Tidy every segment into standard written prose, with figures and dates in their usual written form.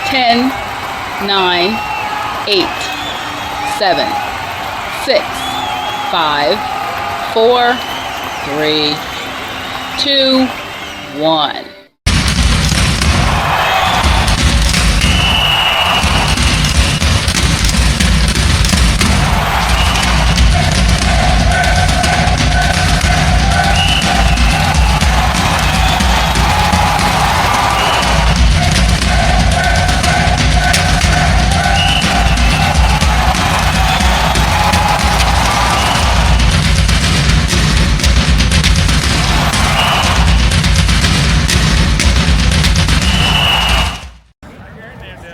10, 9, 8, 7, 6, 5, 4, 3, 2, 1.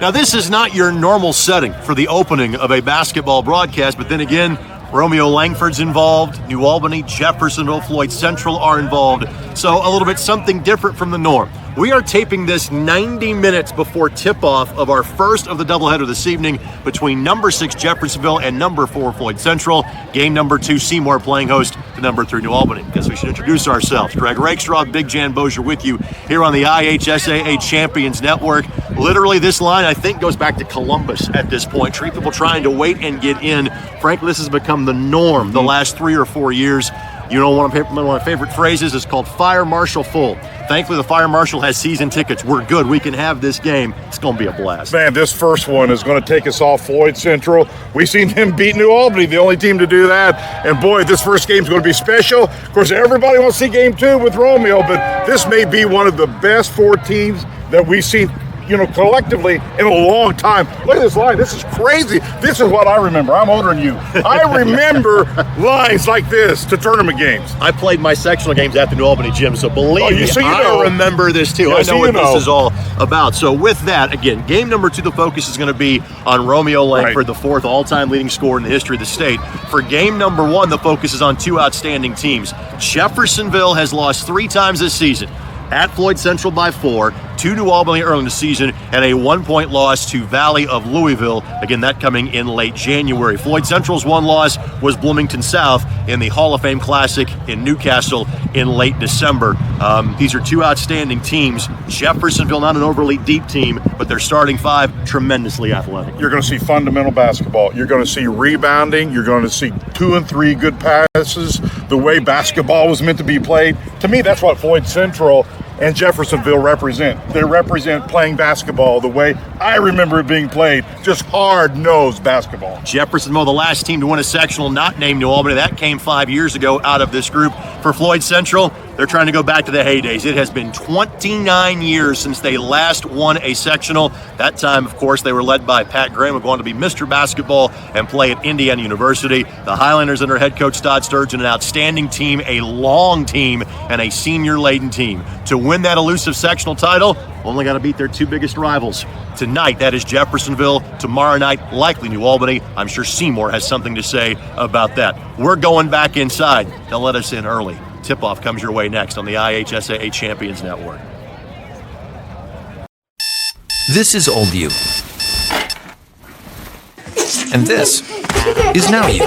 Now, this is not your normal setting for the opening of a basketball broadcast, but then again, Romeo Langford's involved, New Albany, Jeffersonville, Floyd Central are involved, so a little bit something different from the norm. We are taping this 90 minutes before tip-off of our first of the doubleheader this evening between number 6 Jeffersonville and number 4 Floyd Central. Game number 2 Seymour playing host to number 3 New Albany. Guess we should introduce ourselves. Greg Rakestraw, Big Jan Bozier with you here on the IHSAA Champions Network. Literally, this line, I think, goes back to Columbus at this point. Treat people trying to wait and get in. Frankly, this has become the norm the last 3 or 4 years. You know, one of my favorite phrases is called Fire Marshal Full. Thankfully, the Fire Marshal has season tickets. We're good. We can have this game. It's going to be a blast. Man, this first one is going to take us off Floyd Central. We've seen them beat New Albany, the only team to do that. And boy, this first game is going to be special. Of course, everybody wants to see game 2 with Romeo, but this may be one of the best 4 teams that we've seen, you know, collectively in a long time. Look at this line. This is crazy. This is what I remember. I'm older than you. I remember lines like this to tournament games. I played my sectional games at the New Albany gym, so believe me, I remember this too. Yes, I know what this is all about. So with that, again, game number 2, the focus is going to be on Romeo Langford, the 4th all-time leading scorer in the history of the state. For game number 1, the focus is on 2 outstanding teams. Jeffersonville has lost 3 times this season. At Floyd Central by 4, to New Albany early in the season, and a 1-point loss to Valley of Louisville. Again, that coming in late January. Floyd Central's one loss was Bloomington South in the Hall of Fame Classic in Newcastle in late December. These are 2 outstanding teams. Jeffersonville, not an overly deep team, but their starting 5, tremendously athletic. You're going to see fundamental basketball. You're going to see rebounding. You're going to see 2 and 3 good passes, the way basketball was meant to be played. To me, that's what Floyd Central and Jeffersonville represent. They represent playing basketball the way I remember it being played, just hard-nosed basketball. Jeffersonville, the last team to win a sectional not named New Albany. That came 5 years ago out of this group. For Floyd Central, they're trying to go back to the heydays. It has been 29 years since they last won a sectional. That time, of course, they were led by Pat Graham, who went on to be Mr. Basketball and play at Indiana University. The Highlanders under head coach Todd Sturgeon, an outstanding team, a long team, and a senior-laden team. To win that elusive sectional title, only got to beat their 2 biggest rivals. Tonight, that is Jeffersonville. Tomorrow night, likely New Albany. I'm sure Seymour has something to say about that. We're going back inside. They'll let us in early. Tip-off comes your way next on the IHSAA Champions Network. This is old you. And this is now you.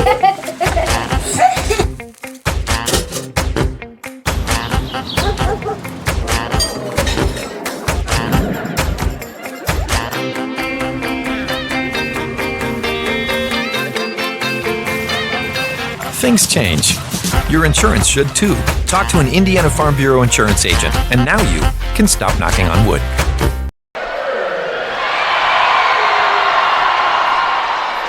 Things change. Your insurance should too. Talk to an Indiana Farm Bureau insurance agent, and now you can stop knocking on wood.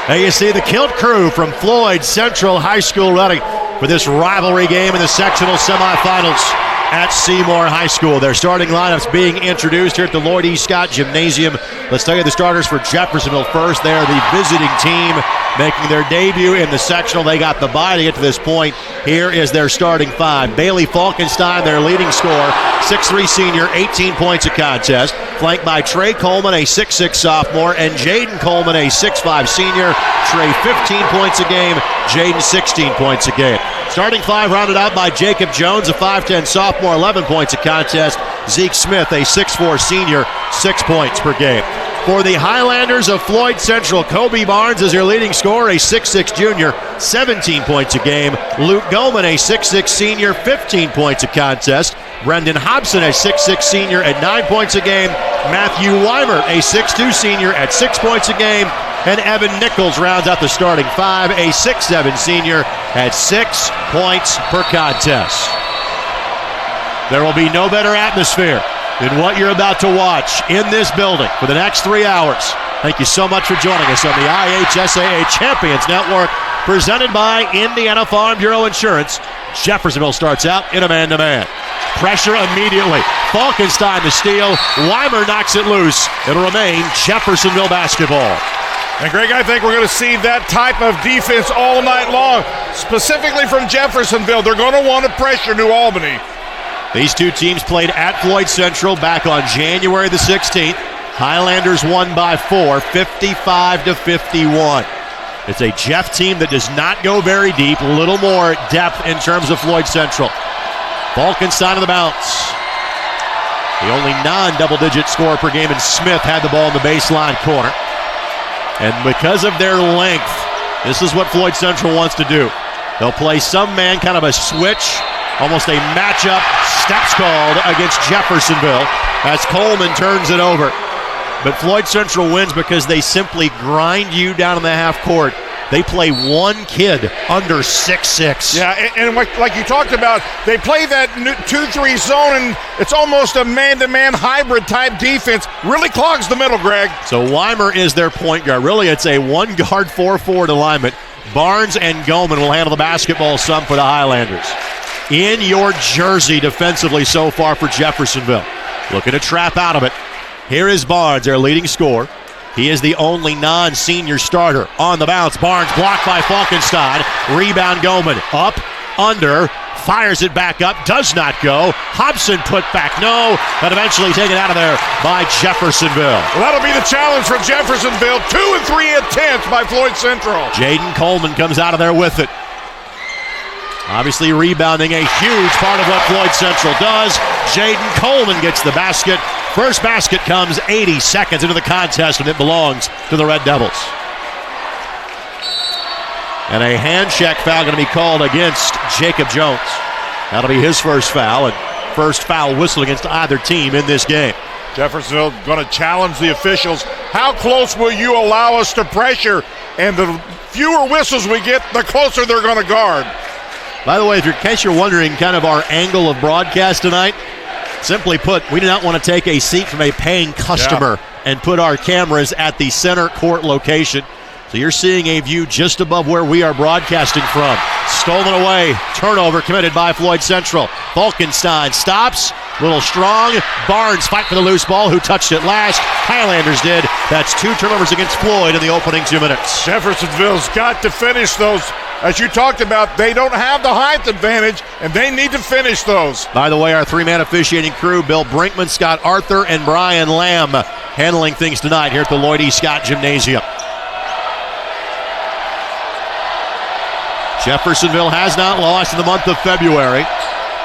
There you see the Kilt crew from Floyd Central High School ready for this rivalry game in the sectional semifinals at Seymour High School. Their starting lineups being introduced here at the Lloyd E. Scott Gymnasium. Let's tell you the starters for Jeffersonville first. They're the visiting team making their debut in the sectional. They got the bye to get to this point. Here is their starting 5. Bailey Falkenstein, their leading scorer, 6'3 senior, 18 points a contest. Flanked by Trey Coleman, a 6'6 sophomore, and Jaden Coleman, a 6'5 senior. Trey 15 points a game, Jaden 16 points a game. Starting 5 rounded out by Jacob Jones, a 5'10 sophomore, 11 points a contest. Zeke Smith, a 6'4 senior, 6 points per game. For the Highlanders of Floyd Central, Kobe Barnes is their leading scorer, a 6'6 junior, 17 points a game. Luke Goldman, a 6'6 senior, 15 points a contest. Brendan Hobson, a 6'6 senior at 9 points a game. Matthew Weimer, a 6'2 senior at 6 points a game. And Evan Nichols rounds out the starting five, a 6'7 senior at 6 points per contest. There will be no better atmosphere than what you're about to watch in this building for the next 3 hours. Thank you so much for joining us on the IHSAA Champions Network, presented by Indiana Farm Bureau Insurance. Jeffersonville starts out in a man-to-man. Pressure immediately. Falkenstein to steal. Weimer knocks it loose. It'll remain Jeffersonville basketball. And Greg, I think we're going to see that type of defense all night long, specifically from Jeffersonville. They're going to want to pressure New Albany. These two teams played at Floyd Central back on January the 16th. Highlanders won by 4, 55-51. It's a Jeff team that does not go very deep, a little more depth in terms of Floyd Central. Falkenstein on the bounce. The only non-double-digit scorer per game, and Smith had the ball in the baseline corner. And because of their length, this is what Floyd Central wants to do. They'll play some man, kind of a switch, almost a matchup, steps called against Jeffersonville as Coleman turns it over. But Floyd Central wins because they simply grind you down in the half court. They play one kid under 6'6". Yeah, and like you talked about, they play that 2-3 zone, and it's almost a man-to-man hybrid type defense. Really clogs the middle, Greg. So Weimer is their point guard. Really, it's a one-guard, 4-forward alignment. Barnes and Goldman will handle the basketball some for the Highlanders. In your jersey defensively so far for Jeffersonville. Looking to trap out of it. Here is Barnes, their leading scorer. He is the only non-senior starter. On the bounce, Barnes blocked by Falkenstein. Rebound Goldman, up, under, fires it back up, does not go. Hobson put back, no, but eventually taken out of there by Jeffersonville. Well, that'll be the challenge for Jeffersonville. 2 and 3 attempts by Floyd Central. Jaden Coleman comes out of there with it. Obviously rebounding, a huge part of what Floyd Central does. Jaden Coleman gets the basket. First basket comes 80 seconds into the contest, and it belongs to the Red Devils. And a hand check foul going to be called against Jacob Jones. That'll be his first foul, and first foul whistle against either team in this game. Jeffersonville going to challenge the officials. How close will you allow us to pressure? And the fewer whistles we get, the closer they're going to guard. By the way, in case you're wondering kind of our angle of broadcast tonight, simply put, we do not want to take a seat from a paying customer and put our cameras at the center court location. So you're seeing a view just above where we are broadcasting from. Stolen away, turnover committed by Floyd Central. Falkenstein stops, a little strong. Barnes fight for the loose ball. Who touched it last? Highlanders did. That's 2 turnovers against Floyd in the opening 2 minutes. Jeffersonville's got to finish those. As you talked about, they don't have the height advantage, and they need to finish those. By the way, our 3-man officiating crew, Bill Brinkman, Scott Arthur, and Brian Lamb, handling things tonight here at the Lloyd E. Scott Gymnasium. Jeffersonville has not lost in the month of February.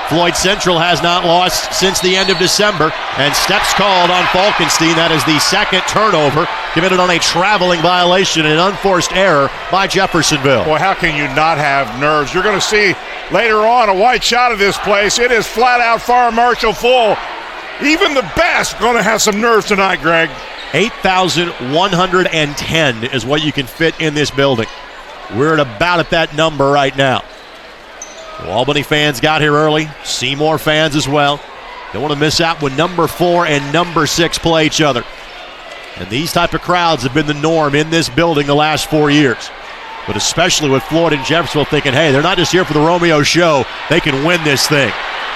Floyd Central has not lost since the end of December, and steps called on Falkenstein. That is the second turnover committed on a traveling violation, an unforced error by Jeffersonville. Boy, how can you not have nerves? You're going to see later on a wide shot of this place. It is flat out fire marshal full. Even the best going to have some nerves tonight, Greg. 8,110 is what you can fit in this building. We're at that number right now. Albany fans got here early. Seymour fans as well. Don't want to miss out when number 4 and number 6 play each other. And these type of crowds have been the norm in this building the last 4 years. But especially with Floyd and Jeffersonville thinking, hey, they're not just here for the Romeo show. They can win this thing.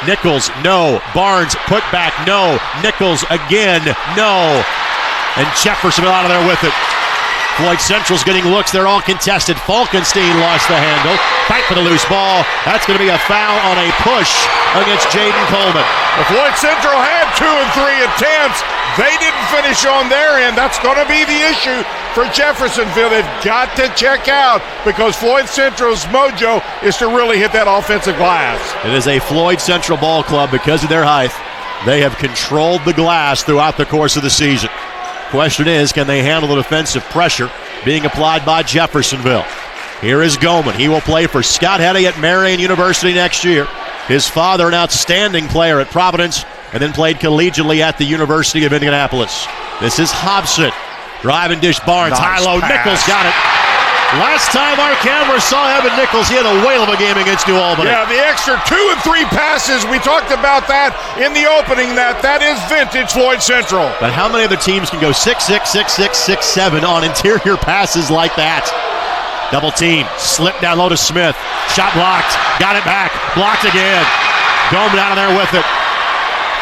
Nichols, no. Barnes, put back, no. Nichols again, no. And Jeffersonville out of there with it. Floyd Central's getting looks. They're all contested. Falkenstein lost the handle. Fight for the loose ball. That's going to be a foul on a push against Jaden Coleman. Well, Floyd Central had 2 and 3 attempts. They didn't finish on their end. That's going to be the issue for Jeffersonville. They've got to check out because Floyd Central's mojo is to really hit that offensive glass. It is a Floyd Central ball club because of their height. They have controlled the glass throughout the course of the season. Question is, can they handle the defensive pressure being applied by Jeffersonville? Here is Goldman. He will play for Scott Hetty at Marian University next year. His father, an outstanding player at Providence, and then played collegiately at the University of Indianapolis. This is Hobson. Drive and dish Barnes. Nice high-low. pass. Nichols got it. Last time our camera saw Evan Nichols, he had a whale of a game against New Albany. Yeah, the extra 2 and 3 passes, we talked about that in the opening, that is vintage Floyd Central. But how many other teams can go 6-6, 6-6, 6-7 on interior passes like that? Double team, slip down low to Smith. Shot blocked, got it back, blocked again. Goldman out of there with it.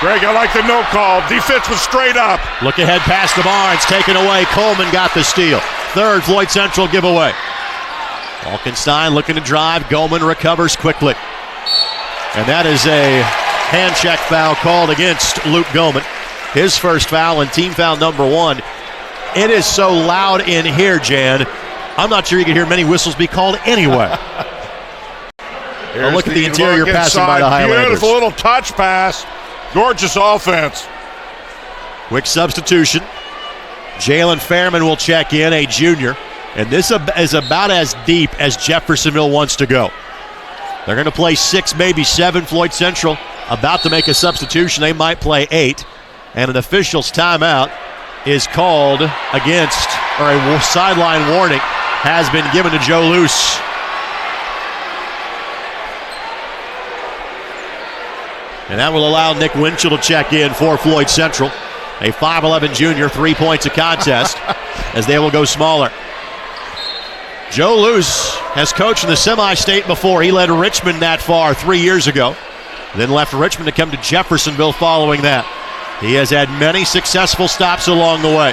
Greg, I like the no call. Defense was straight up. Look ahead pass to Barnes, taken away. Coleman got the steal. Third Floyd Central giveaway. Falkenstein looking to drive. Goldman recovers quickly. And that is a hand check foul called against Luke Goldman. His first foul and team foul number 1. It is so loud in here, Jan. I'm not sure you can hear many whistles be called anyway. Look at the interior passing by the Highlanders. Beautiful little touch pass. Gorgeous offense. Quick substitution. Jalen Fairman will check in, a junior. And this is about as deep as Jeffersonville wants to go. They're going to play 6, maybe 7. Floyd Central about to make a substitution. They might play 8. And an official's timeout is called against, or a sideline warning has been given to Joe Luce. And that will allow Nick Winchell to check in for Floyd Central. A 5'11 junior, 3 points a contest as they will go smaller. Joe Luce has coached in the Semistate before. He led Richmond that far 3 years ago. Then left Richmond to come to Jeffersonville following that. He has had many successful stops along the way.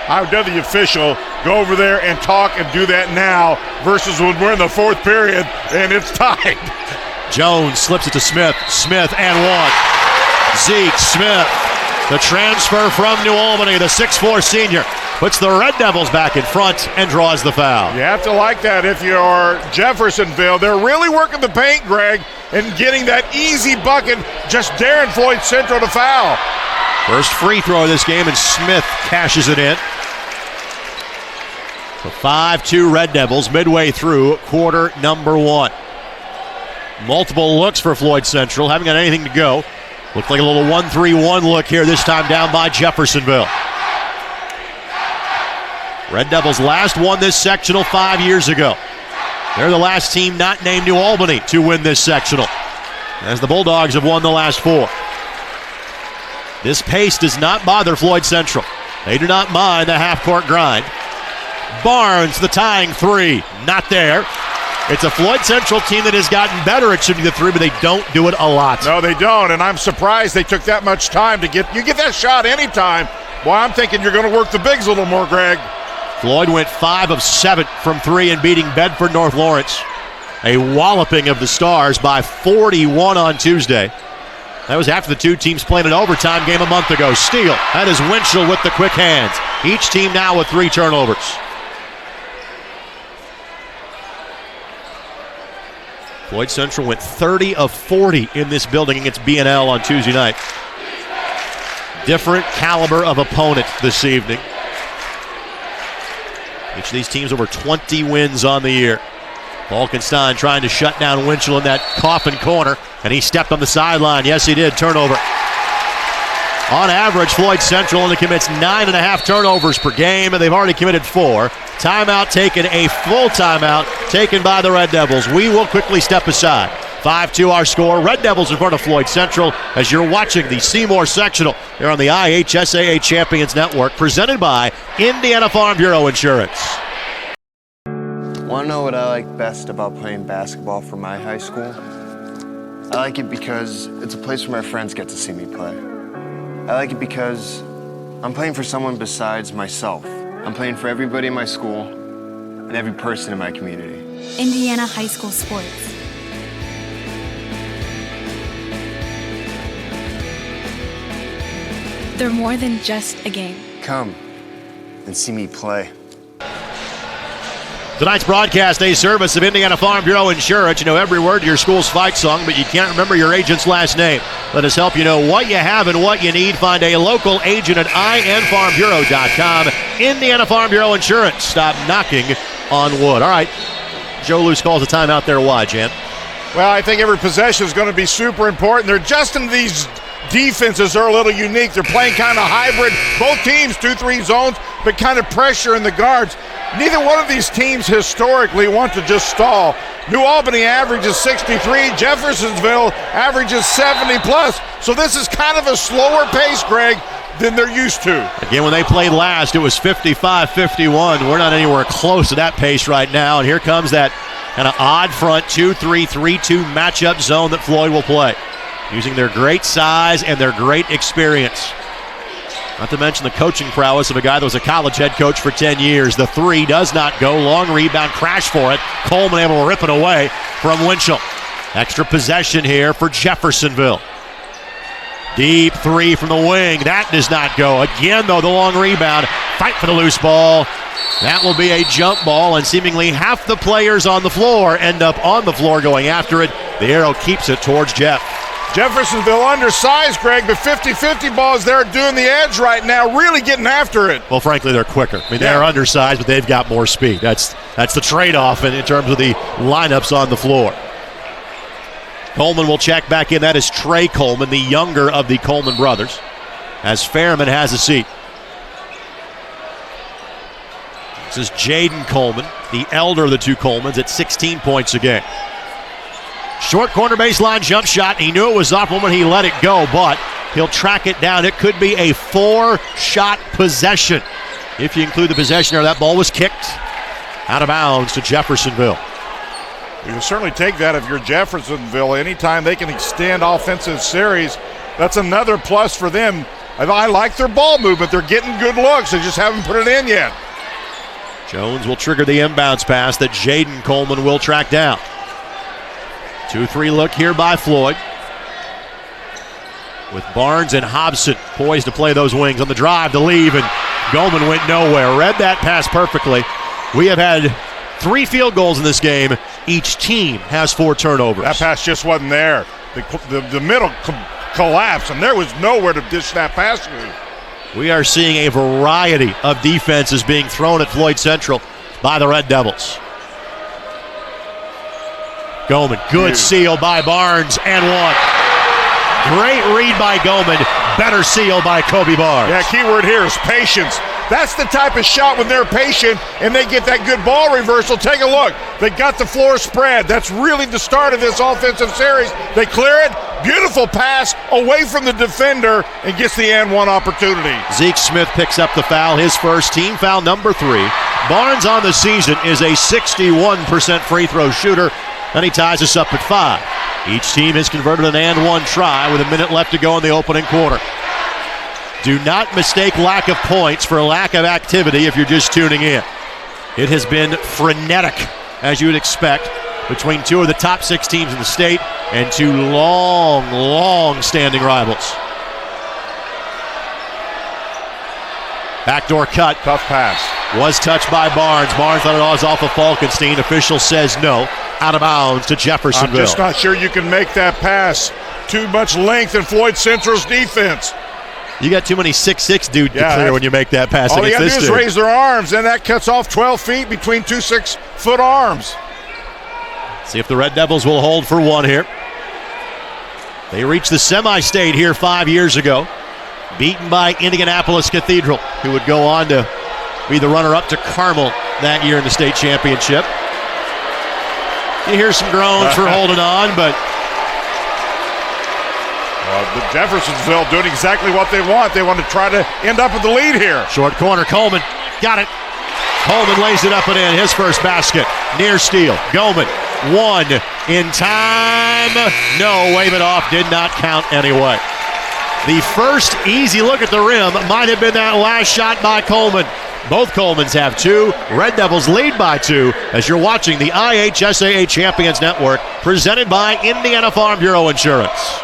I would have the official go over there and talk and do that now versus when we're in the 4th period and it's tied. Jones slips it to Smith. Smith and 1. Zeke Smith, the transfer from New Albany, the 6'4 senior, puts the Red Devils back in front and draws the foul. You have to like that if you're Jeffersonville. They're really working the paint, Greg, and getting that easy bucket, just daring Floyd Central to foul. First free throw of this game, and Smith cashes it in. The 5-2 Red Devils midway through quarter number 1. Multiple looks for Floyd Central. Haven't got anything to go. Looks like a little 1-3-1 look here, this time down by Jeffersonville. Red Devils last won this sectional 5 years ago. They're the last team not named New Albany to win this sectional, as the Bulldogs have won the last 4. This pace does not bother Floyd Central. They do not mind the half-court grind. Barnes, the tying 3, not there. It's a Floyd Central team that has gotten better at shooting the 3, but they don't do it a lot. No, they don't, and I'm surprised they took that much time to get. You get that shot anytime. Boy, I'm thinking you're going to work the bigs a little more, Greg. Floyd went 5 of 7 from 3 in beating Bedford North Lawrence. A walloping of the Stars by 41 on Tuesday. That was after the two teams played an overtime game a month ago. Steele, that is Winchell with the quick hands. Each team now with 3 turnovers. Floyd Central went 30 of 40 in this building against B&L on Tuesday night. Different caliber of opponent this evening. Each of these teams over 20 wins on the year. Falkenstein trying to shut down Winchell in that coffin corner, and he stepped on the sideline. Yes, he did. Turnover. On average, Floyd Central only commits 9.5 turnovers per game, and they've already committed 4. Timeout taken, a full timeout taken by the Red Devils. We will quickly step aside. 5-2 our score. Red Devils in front of Floyd Central as you're watching the Seymour Sectional here on the IHSAA Champions Network, presented by Indiana Farm Bureau Insurance. Want to know what I like best about playing basketball for my high school? I like it because it's a place where my friends get to see me play. I like it because I'm playing for someone besides myself. I'm playing for everybody in my school and every person in my community. Indiana high school sports. They're more than just a game. Come and see me play. Tonight's broadcast, a service of Indiana Farm Bureau Insurance. You know every word to your school's fight song, but you can't remember your agent's last name. Let us help you know what you have and what you need. Find a local agent at infarmbureau.com. Indiana Farm Bureau Insurance. Stop knocking on wood. All right, Joe Luce calls a timeout there. Why, Jan? Well, I think every possession is going to be super important. They're adjusting to these defenses are a little unique. They're playing kind of hybrid. Both teams, 2-3 zones, but kind of pressure in the guards. Neither one of these teams historically want to just stall. New Albany averages 63. Jeffersonville averages 70 plus. So this is kind of a slower pace, Greg, than they're used to. Again, when they played last, it was 55-51. We're not anywhere close to that pace right now. And here comes that kind of odd front 2-3-3-2 matchup zone that Floyd will play, using their great size and their great experience. Not to mention the coaching prowess of a guy that was a college head coach for 10 years. The three does not go. Long rebound, crash for it. Coleman able to rip it away from Winchell. Extra possession here for Jeffersonville. Deep three from the wing. That does not go. Again, though, the long rebound. Fight for the loose ball. That will be a jump ball, and seemingly half the players on the floor end up on the floor going after it. The arrow keeps it towards Jeff. Jeffersonville undersized, Greg, but 50-50 balls there doing the edge right now, really getting after it. Well, frankly, they're quicker. I mean, they're undersized, but they've got more speed. That's the trade-off in terms of the lineups on the floor. Coleman will check back in. That is Trey Coleman, the younger of the Coleman brothers, as Fairman has a seat. This is Jaden Coleman, the elder of the two Colemans, at 16 points a game. Short corner baseline jump shot. He knew it was up when he let it go, but he'll track it down. It could be a 4-shot possession. If you include the possession there, that ball was kicked out of bounds to Jeffersonville. You can certainly take that if you're Jeffersonville. Anytime they can extend offensive series, that's another plus for them. I like their ball movement. They're getting good looks. They just haven't put it in yet. Jones will trigger the inbounds pass that Jaden Coleman will track down. 2-3 look here by Floyd, with Barnes and Hobson poised to play those wings on the drive to leave, and Goldman went nowhere. Read that pass perfectly. We have had 3 field goals in this game. Each team has 4 turnovers. That pass just wasn't there. The middle collapsed, and there was nowhere to dish that pass to. We are seeing a variety of defenses being thrown at Floyd Central by the Red Devils. Goldman, good seal by Barnes, and one. Great read by Goldman, better seal by Kobe Barnes. Yeah, key word here is patience. That's the type of shot when they're patient and they get that good ball reversal. Take a look. They got the floor spread. That's really the start of this offensive series. They clear it. Beautiful pass away from the defender and gets the and one opportunity. Zeke Smith picks up the foul, his first, team foul number 3. Barnes on the season is a 61% free throw shooter, and he ties us up at 5. Each team has converted an and one try with a minute left to go in the opening quarter. Do not mistake lack of points for lack of activity if you're just tuning in. It has been frenetic, as you would expect, between 2 of the top 6 teams in the state and 2 long-standing rivals. Backdoor cut. Tough pass. Was touched by Barnes. Barnes thought it was off of Falkenstein. Official says no. Out of bounds to Jeffersonville. I'm just not sure you can make that pass. Too much length in Floyd Central's defense. You got too many 6'6" dudes to clear when you make that pass. All you got to do is dude. raise their arms, and that cuts off 12 feet between 2 6-foot arms. See if the Red Devils will hold for one here. They reached the Semistate here 5 years ago, beaten by Indianapolis Cathedral, who would go on to be the runner-up to Carmel that year in the state championship. You hear some groans for holding on, but the Jeffersonville doing exactly what they want. They want to try to end up with the lead here. Short corner, Coleman got it. Coleman lays it up and in, his first basket. Near steal, Goldman, 1 in time. No, wave it off, did not count anyway. The first easy look at the rim might have been that last shot by Coleman. Both Colemans have 2. Red Devils lead by 2 as you're watching the IHSAA Champions Network, presented by Indiana Farm Bureau Insurance.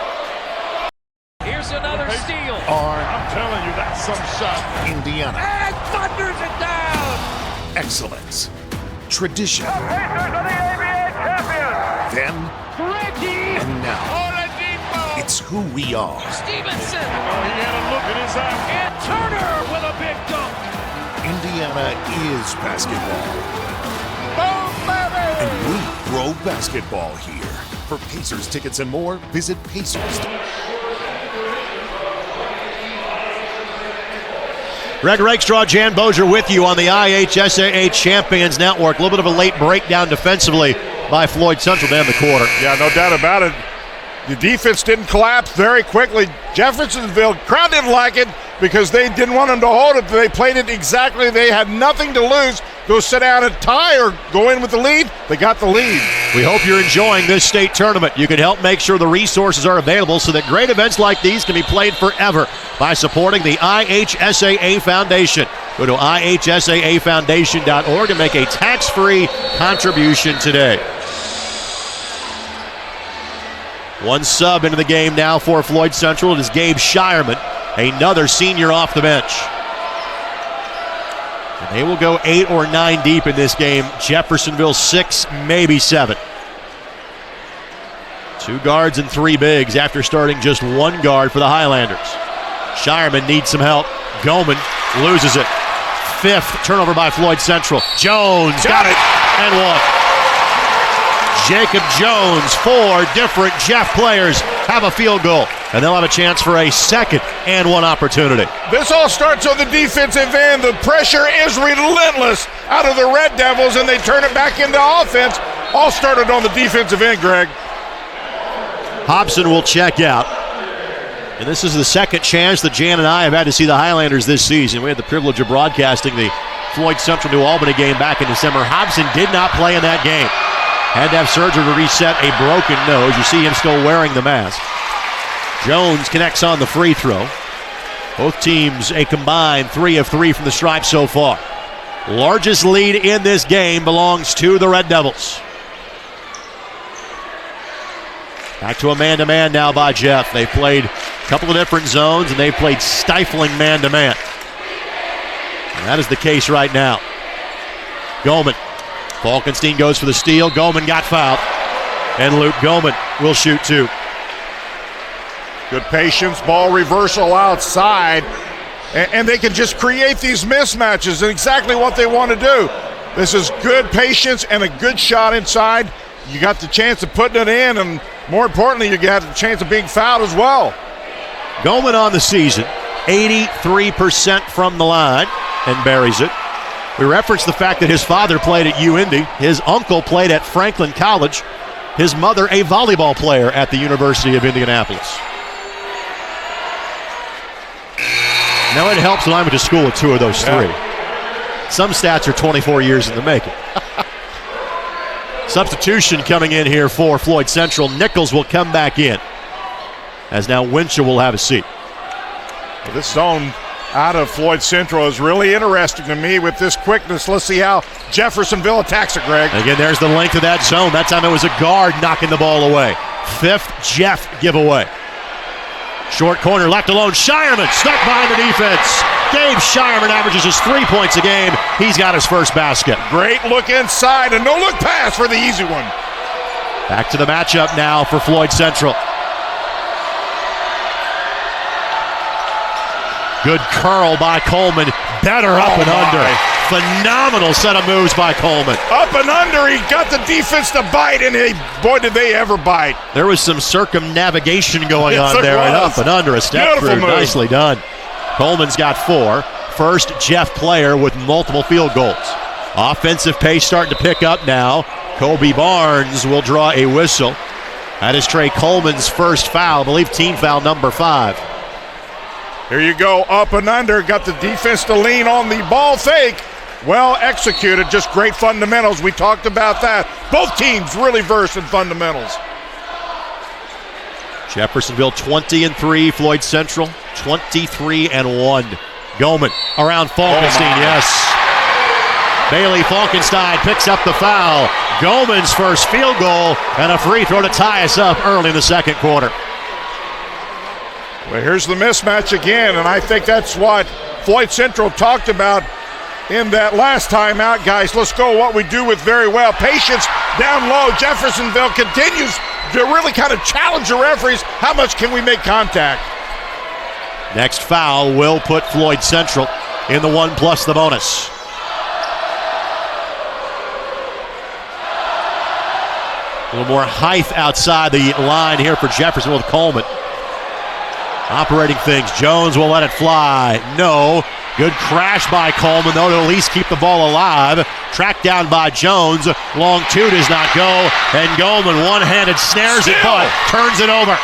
Here's another steal. I'm telling you, that's some shot. Indiana. And thunders it down. Excellence. tradition. Then and now, it's who we are. Stevenson. He had a look in his eye. And Turner with a big dunk. Indiana is basketball. Boom, baby. And we grow basketball here. For Pacers tickets and more, visit Pacers. Greg Rakestraw, Jan Bozier with you on the IHSAA Champions Network. A little bit of a late breakdown defensively by Floyd Central down the quarter. Yeah, no doubt about it. The defense didn't collapse very quickly. Jeffersonville, crowd didn't like it because they didn't want them to hold it. They played it exactly. They had nothing to lose. Go sit down and tie or go in with the lead. They got the lead. We hope you're enjoying this state tournament. You can help make sure the resources are available so that great events like these can be played forever by supporting the IHSAA Foundation. Go to IHSAAfoundation.org and make a tax-free contribution today. One sub into the game now for Floyd Central. It is Gabe Shireman, another senior off the bench. And they will go 8 or 9 deep in this game. Jeffersonville 6, maybe 7. 2 guards and 3 bigs after starting just 1 guard for the Highlanders. Shireman needs some help. Goman loses it. 5th turnover by Floyd Central. Jones got it and one. Jacob Jones, 4 different Jeff players have a field goal, and they'll have a chance for a 2nd and 1 opportunity. This all starts on the defensive end. The pressure is relentless out of the Red Devils, and they turn it back into offense. All started on the defensive end, Greg. Hobson will check out. And this is the 2nd chance that Jan and I have had to see the Highlanders this season. We had the privilege of broadcasting the Floyd Central New Albany game back in December. Hobson did not play in that game. Had to have surgery to reset a broken nose. You see him still wearing the mask. Jones connects on the free throw. Both teams a combined 3 of 3 from the stripe so far. Largest lead in this game belongs to the Red Devils. Back to a man-to-man now by Jeff. They've played a couple of different zones, and they've played stifling man-to-man. And that is the case right now. Goman. Falkenstein goes for the steal. Goman got fouled. And Luke Goman will shoot 2. Good patience, ball reversal outside. And they can just create these mismatches and exactly what they want to do. This is good patience and a good shot inside. You got the chance of putting it in, and more importantly, you got the chance of being fouled as well. Goman on the season, 83% from the line, and buries it. We referenced the fact that his father played at UIndy. His uncle played at Franklin College. His mother, a volleyball player at the University of Indianapolis. Now it helps that I went to school with 2 of those 3. Yeah. Some stats are 24 years in the making. Substitution coming in here for Floyd Central. Nichols will come back in, as now Winchell will have a seat. Well, this zone out of Floyd Central is really interesting to me with this quickness. Let's see how Jeffersonville attacks it, Greg. Again, there's the length of that zone. That time it was a guard knocking the ball away. 5th Jeff giveaway. Short corner left alone. Shireman stuck behind the defense. Gabe Shireman averages just 3 points a game. He's got his first basket. Great look inside, a no-look pass for the easy one. Back to the matchup now for Floyd Central. Good curl by Coleman. Better up and under. Phenomenal set of moves by Coleman. Up and under. He got the defense to bite, and boy, did they ever bite. There was some circumnavigation going on there. And up and under. A step through. Nicely done. Coleman's got 4. First Jeff player with multiple field goals. Offensive pace starting to pick up now. Kobe Barnes will draw a whistle. That is Trey Coleman's first foul. I believe team foul number 5. Here you go, up and under. Got the defense to lean on the ball fake. Well executed, just great fundamentals. We talked about that. Both teams really versed in fundamentals. Jeffersonville 20-3. Floyd Central 23-1. Goman around Falkenstein, yes. Bailey Falkenstein picks up the foul. Goman's first field goal and a free throw to tie us up early in the 2nd quarter. Well, here's the mismatch again, and I think that's what Floyd Central talked about. in that last time out, guys. Let's go what we do with very well. Patience down low. Jeffersonville continues to really kind of challenge the referees. How much can we make contact? Next foul will put Floyd Central in the 1 plus the bonus. A little more height outside the line here for Jeffersonville with Coleman. Operating things. Jones will let it fly. No. Good crash by Coleman, though, to at least keep the ball alive. Tracked down by Jones. Long two does not go. And Goldman one-handed snares it, but turns it over.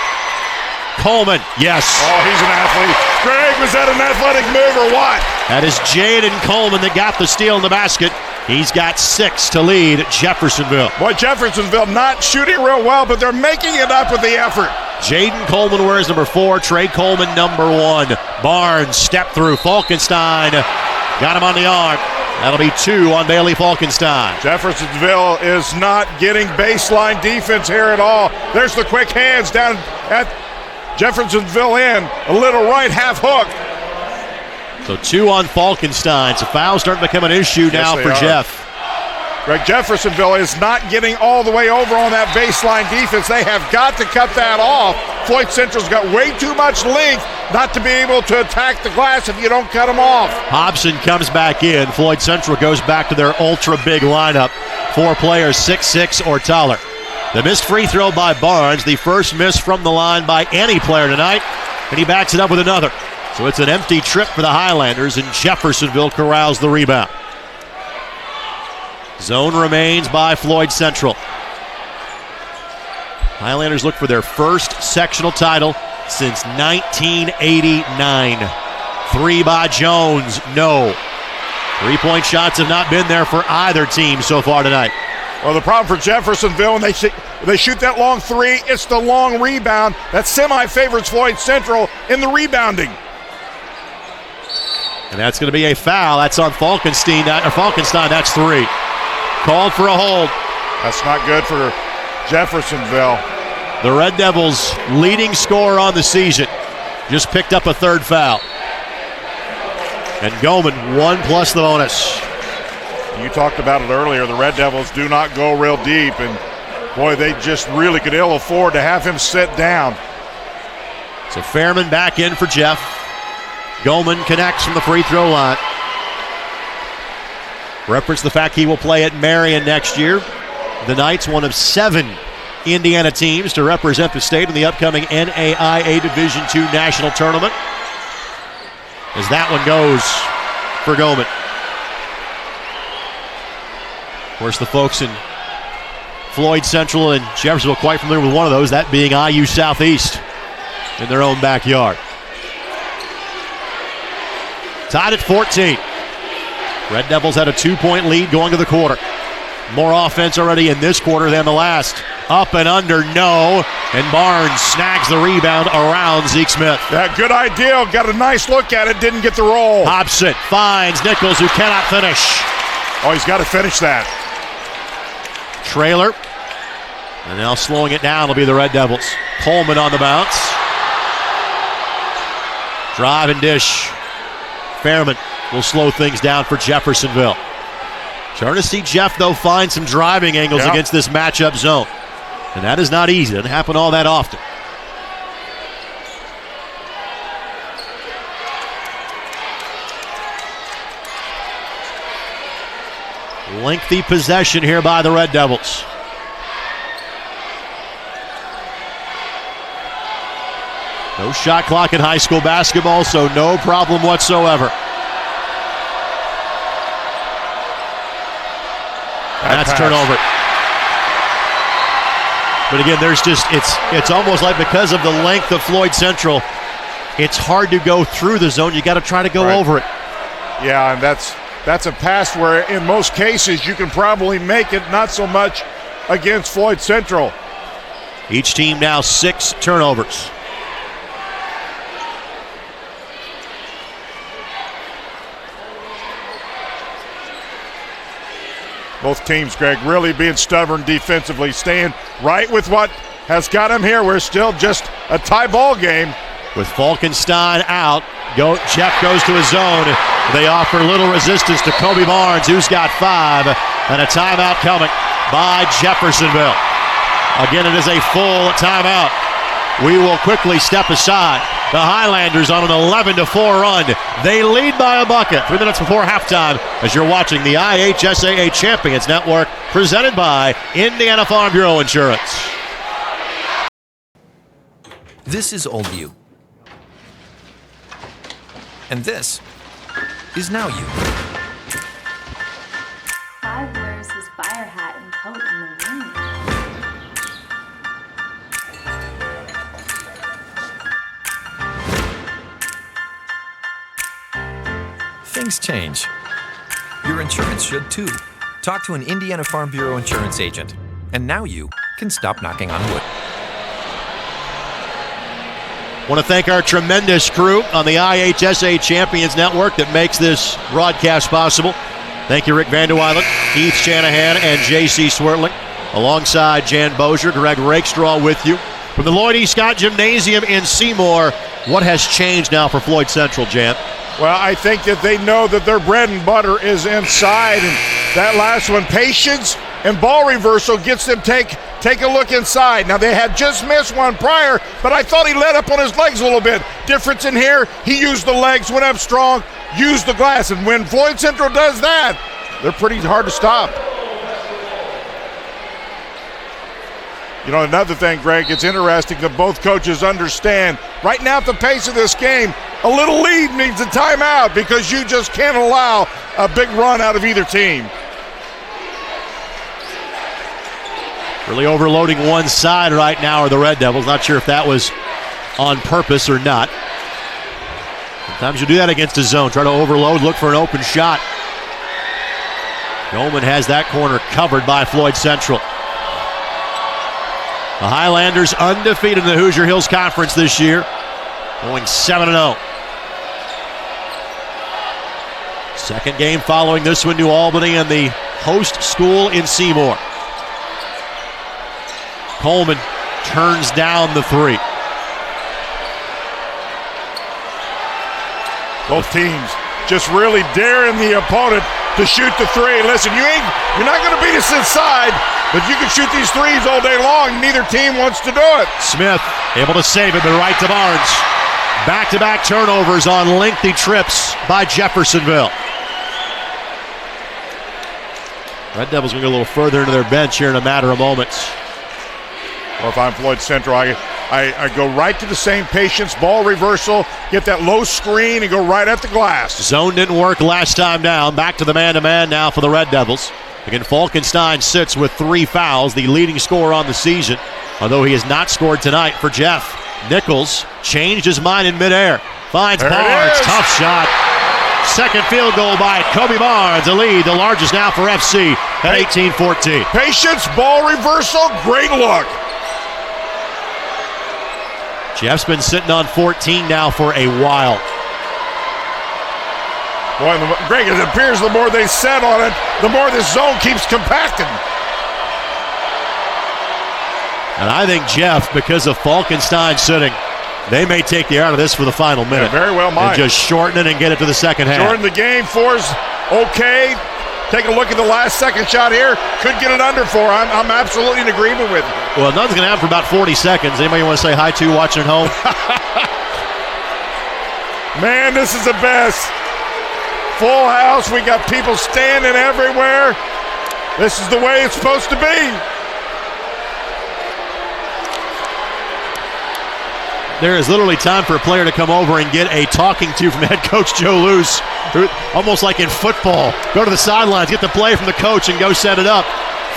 Coleman, yes. Oh, he's an athlete. Greg, was that an athletic move or what? That is Jaden Coleman that got the steal in the basket. He's got 6 to lead Jeffersonville. Boy, Jeffersonville not shooting real well, but they're making it up with the effort. Jaden Coleman wears number 4. Trey Coleman number 1. Barnes step through. Falkenstein got him on the arm. That'll be 2 on Bailey Falkenstein. Jeffersonville is not getting baseline defense here at all. There's the quick hands down at Jeffersonville in. A little right half hook. So 2 on Falkenstein. So fouls starting to become an issue now for Jeff. Greg, Jeffersonville is not getting all the way over on that baseline defense. They have got to cut that off. Floyd Central's got way too much length not to be able to attack the glass if you don't cut them off. Hobson comes back in. Floyd Central goes back to their ultra-big lineup. 4 players, 6'6" or taller. The missed free throw by Barnes, the first miss from the line by any player tonight, and he backs it up with another. So it's an empty trip for the Highlanders, and Jeffersonville corrals the rebound. Zone remains by Floyd Central. Highlanders look for their first sectional title since 1989. 3 by Jones, no. 3-point shots have not been there for either team so far tonight. Well, the problem for Jeffersonville, when they shoot that long 3, it's the long rebound. That semi-favors Floyd Central in the rebounding. And that's going to be a foul. That's on Falkenstein. That's 3. Called for a hold. That's not good for Jeffersonville. The Red Devils' leading scorer on the season just picked up a 3rd foul. And Goldman 1 plus the bonus. You talked about it earlier. The Red Devils do not go real deep, and boy, they just really could ill afford to have him sit down. So Fairman back in for Jeff. Goldman connects from the free throw line. Reference the fact he will play at Marion next year. The Knights, one of 7 Indiana teams to represent the state in the upcoming NAIA Division II National Tournament. As that one goes for Goldman. Of course, the folks in Floyd Central and Jeffersonville quite familiar with one of those, that being IU Southeast in their own backyard. Tied at 14. Red Devils had a 2-point lead going to the quarter. More offense already in this quarter than the last. Up and under, no. And Barnes snags the rebound around Zeke Smith. Yeah, good idea. Got a nice look at it. Didn't get the roll. Hobson finds Nichols, who cannot finish. Oh, he's got to finish that. Trailer. And now slowing it down will be the Red Devils. Coleman on the bounce. Drive and dish. Fairman will slow things down for Jeffersonville. Starting to see Jeff, though, find some driving angles against this matchup zone. And that is not easy. It doesn't happen all that often. Lengthy possession here by the Red Devils. No shot clock in high school basketball, so no problem whatsoever. That's turnover. But again, there's just, it's almost like because of the length of Floyd Central, it's hard to go through the zone. You got to try to go over it. Yeah, and that's a pass where in most cases you can probably make it, not so much against Floyd Central. Each team now 6 turnovers. Both teams, Greg, really being stubborn defensively, staying right with what has got them here. We're still just a tie ball game. With Falkenstein out, Jeff goes to his zone. They offer little resistance to Kobe Barnes, who's got 5, and a timeout coming by Jeffersonville. Again, it is a full timeout. We will quickly step aside. The Highlanders on an 11-4 run. They lead by a bucket 3 minutes before halftime as you're watching the IHSAA Champions Network presented by Indiana Farm Bureau Insurance. This is Old You. And this is Now You. Clive wears his fire hat and coat in the wind. Things change. Your insurance should too. Talk to an Indiana Farm Bureau insurance agent. And now you can stop knocking on wood. Want to thank our tremendous crew on the IHSAA Champions Network that makes this broadcast possible. Thank you, Rick Vanderweilen, Keith Shanahan, and J.C. Swertling. Alongside Jan Bozier, Greg Rakestraw with you. From the Lloyd E. Scott Gymnasium in Seymour, what has changed now for Floyd Central, Jan? Well, I think that they know that their bread and butter is inside, and that last one, patience and ball reversal, gets them take a look inside. Now, they had just missed one prior, but I thought he let up on his legs a little bit. Difference in here, he used the legs, went up strong, used the glass, and when Floyd Central does that, they're pretty hard to stop. You know, another thing, Greg, it's interesting that both coaches understand right now at the pace of this game, a little lead means a timeout because you just can't allow a big run out of either team. Really overloading one side right now are the Red Devils. Not sure if that was on purpose or not. Sometimes you do that against a zone. Try to overload, look for an open shot. Yeoman has that corner covered by Floyd Central. The Highlanders undefeated in the Hoosier Hills Conference this year, going 7-0. Second game following this one, New Albany and the host school in Seymour. Coleman turns down the 3. Both teams just really daring the opponent to shoot the 3. Listen, you're not going to beat us inside, but you can shoot these 3s all day long. Neither team wants to do it. Smith able to save it, but right to Barnes. Back-to-back turnovers on lengthy trips by Jeffersonville. Red Devils going to go a little further into their bench here in a matter of moments. Or if I'm Floyd Central, I go right to the same patience, ball reversal, get that low screen, and go right at the glass. Zone didn't work last time down. Back to the man-to-man now for the Red Devils. Again, Falkenstein sits with 3 fouls, the leading scorer on the season, although he has not scored tonight for Jeff. Nichols changed his mind in midair. Finds Barnes, tough shot. Second field goal by Kobe Barnes, a lead, the largest now for FC at 18-14. Patience, ball reversal, great look. Jeff's been sitting on 14 now for a while. Boy, Greg, it appears the more they set on it, the more this zone keeps compacting. And I think Jeff, because of Falkenstein sitting, they may take the out of this for the final minute. Yeah, very well might. And just shorten it and get it to the second half. Shorten the game. 4's okay. Take a look at the last second shot here. Could get it under 4. I'm absolutely in agreement with you. Well, nothing's going to happen for about 40 seconds. Anybody want to say hi to watching at home? Man, this is the best. Full house. We got people standing everywhere. This is the way it's supposed to be. There is literally time for a player to come over and get a talking to from head coach Joe Luce, who, almost like in football, go to the sidelines, get the play from the coach, and go set it up.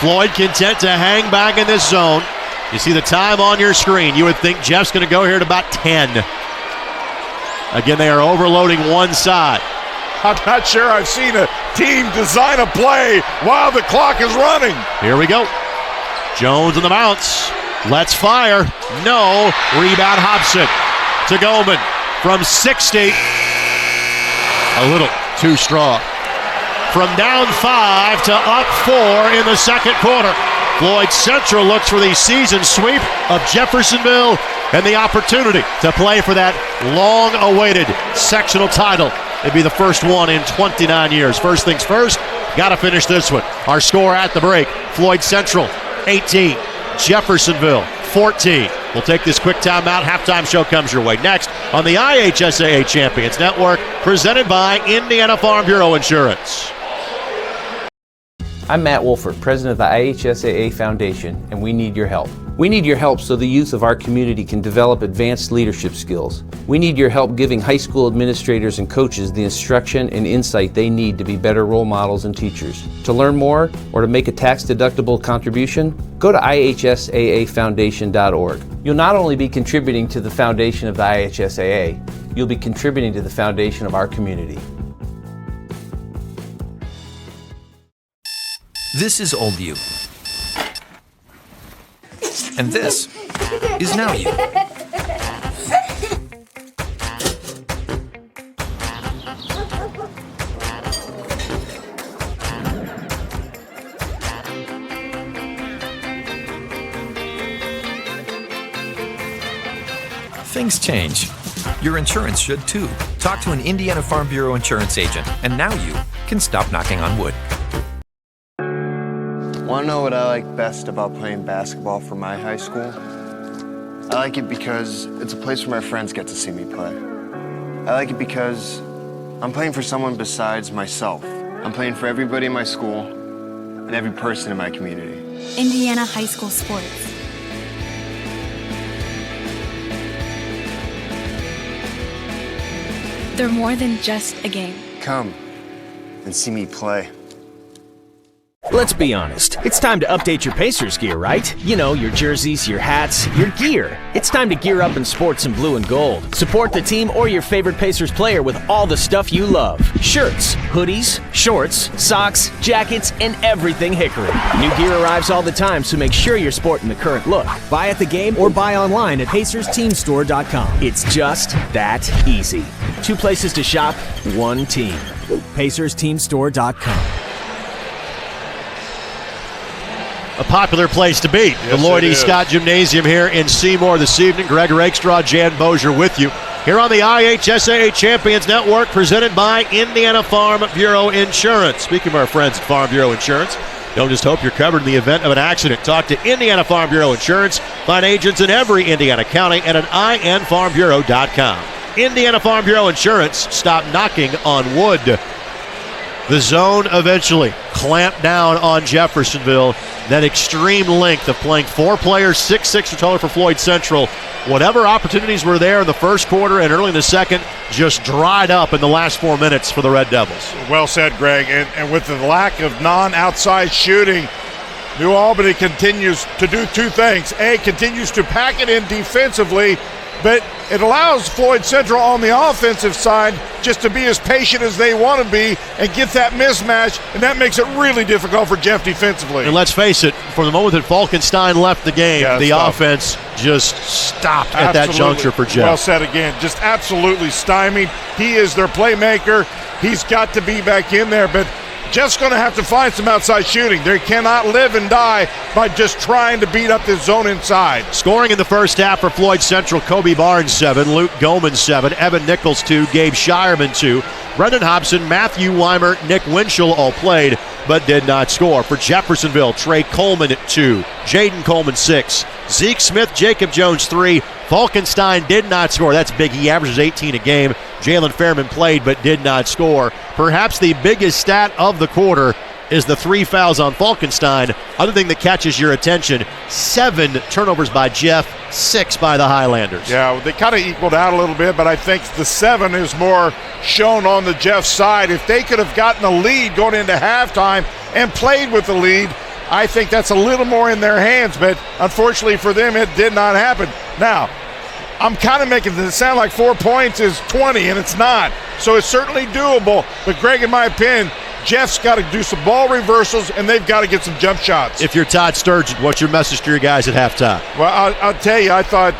Floyd content to hang back in this zone. You see the time on your screen. You would think Jeff's going to go here at about 10. Again, they are overloading one side. I'm not sure I've seen a team design a play while the clock is running. Here we go. Jones on the bounce. Let's fire. No. Rebound Hobson to Goldman from 60. A little too strong. From down 5 to up 4 in the second quarter. Floyd Central looks for the season sweep of Jeffersonville and the opportunity to play for that long-awaited sectional title. It'd be the first one in 29 years. First things first, got to finish this one. Our score at the break, Floyd Central 18, Jeffersonville 14. We'll take this quick timeout. Halftime show comes your way next on the IHSAA Champions Network, presented by Indiana Farm Bureau Insurance. I'm Matt Wolford, president of the IHSAA Foundation, and we need your help. We need your help so the youth of our community can develop advanced leadership skills. We need your help giving high school administrators and coaches the instruction and insight they need to be better role models and teachers. To learn more or to make a tax-deductible contribution, go to IHSAAfoundation.org. You'll not only be contributing to the foundation of the IHSAA, you'll be contributing to the foundation of our community. This is old you. And this is now you. Things change. Your insurance should too. Talk to an Indiana Farm Bureau insurance agent, and now you can stop knocking on wood. Want to know what I like best about playing basketball for my high school? I like it because it's a place where my friends get to see me play. I like it because I'm playing for someone besides myself. I'm playing for everybody in my school and every person in my community. Indiana high school sports. They're more than just a game. Come and see me play. Let's be honest, it's time to update your Pacers gear, right? You know, your jerseys, your hats, your gear. It's time to gear up in sports in blue and gold. Support the team or your favorite Pacers player with all the stuff you love. Shirts, hoodies, shorts, socks, jackets, and everything Hickory. New gear arrives all the time, so make sure you're sporting the current look. Buy at the game or buy online at PacersTeamStore.com. It's just that easy. 2 places to shop, 1 team. PacersTeamStore.com. A popular place to be. Yes, the Lloyd it E. is. Scott Gymnasium here in Seymour this evening. Greg Rakestraw, Jan Bozier with you here on the IHSAA Champions Network, presented by Indiana Farm Bureau Insurance. Speaking of our friends at Farm Bureau Insurance, don't just hope you're covered in the event of an accident. Talk to Indiana Farm Bureau Insurance. Find agents in every Indiana county and at infarmbureau.com. Indiana Farm Bureau Insurance. Stop knocking on wood. The zone eventually clamped down on Jeffersonville. That extreme length of playing 4 players, 6'6" or taller for Floyd Central. Whatever opportunities were there in the first quarter and early in the second just dried up in the last 4 minutes for the Red Devils. Well said, Greg. And with the lack of non-outside shooting, New Albany continues to do 2 things. A, continues to pack it in defensively, but it allows Floyd Central on the offensive side just to be as patient as they want to be and get that mismatch, and that makes it really difficult for Jeff defensively. And let's face it, from the moment that Falkenstein left the game, the offense just stopped at that juncture for Jeff. Well said again. Just absolutely stymied. He is their playmaker. He's got to be back in there, but Jeff's going to have to find some outside shooting. They cannot live and die by just trying to beat up this zone inside. Scoring in the first half for Floyd Central: Kobe Barnes 7, Luke Goldman 7, Evan Nichols 2, Gabe Shireman 2, Brendan Hobson, Matthew Weimer, Nick Winchell all played but did not score. For Jeffersonville, Trey Coleman 2, Jaden Coleman 6, Zeke Smith, Jacob Jones 3. Falkenstein did not score. That's big. He averages 18 a game. Jalen Fairman played but did not score. Perhaps the biggest stat of the quarter is the 3 fouls on Falkenstein. Other thing that catches your attention, 7 turnovers by Jeff, 6 by the Highlanders. Yeah, they kind of equaled out a little bit, but I think the 7 is more shown on the Jeff side. If they could have gotten a lead going into halftime and played with the lead, I think that's a little more in their hands, but unfortunately for them, it did not happen. Now, I'm kind of making it sound like 4 points is 20, and it's not. So it's certainly doable, but Greg, in my opinion, Jeff's got to do some ball reversals, and they've got to get some jump shots. If you're Todd Sturgeon, what's your message to your guys at halftime? Well, I'll tell you, I thought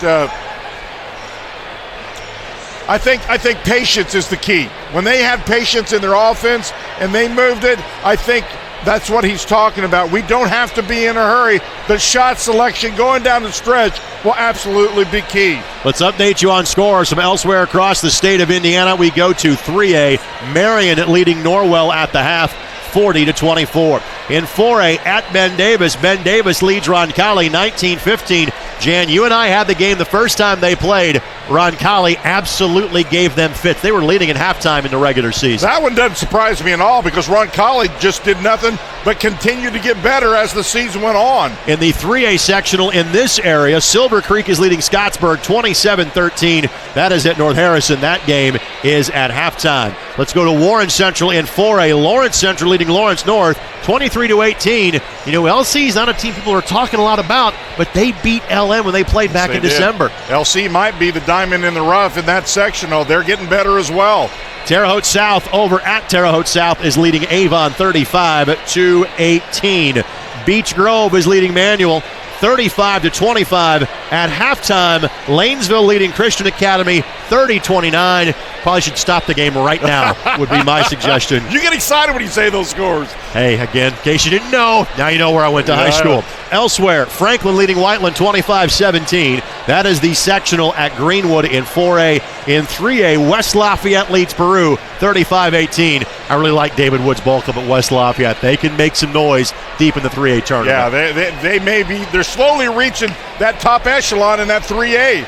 I think patience is the key. When they had patience in their offense and they moved it, I think That's what he's talking about. We don't have to be in a hurry. The shot selection going down the stretch will absolutely be key. Let's update you on scores from elsewhere across the state of Indiana. We go to 3A. Marion leading Norwell at the half, 40-24. In 4A at Ben Davis leads Roncalli 19-15. Jan, you and I had the game the first time they played. Roncalli absolutely gave them fits. They were leading at halftime in the regular season. That one doesn't surprise me at all because Roncalli just did nothing but continued to get better as the season went on. In the 3A sectional in this area, Silver Creek is leading Scottsburg 27-13. That is at North Harrison. That game is at halftime. Let's go to Warren Central in 4A. Lawrence Central leading Lawrence North 23-18. You know, LC is not a team people are talking a lot about, but they beat LM when they played back in December. LC might be the diamond in the rough in that sectional. They're getting better as well. Terre Haute South over at Terre Haute South is leading Avon 35-18. Beech Grove is leading Manual 35-25. At halftime, Lanesville leading Christian Academy 30-29. Probably should stop the game right now, would be my suggestion. You get excited when you say those scores. Hey, again, in case you didn't know, now you know where I went to high school. Elsewhere, Franklin leading Whiteland 25-17. That is the sectional at Greenwood in 4A. In 3A, West Lafayette leads Peru 35-18. I really like David Wood's ball club at West Lafayette. They can make some noise deep in the 3A tournament. Yeah, they may be, they're slowly reaching that top echelon in that 3A.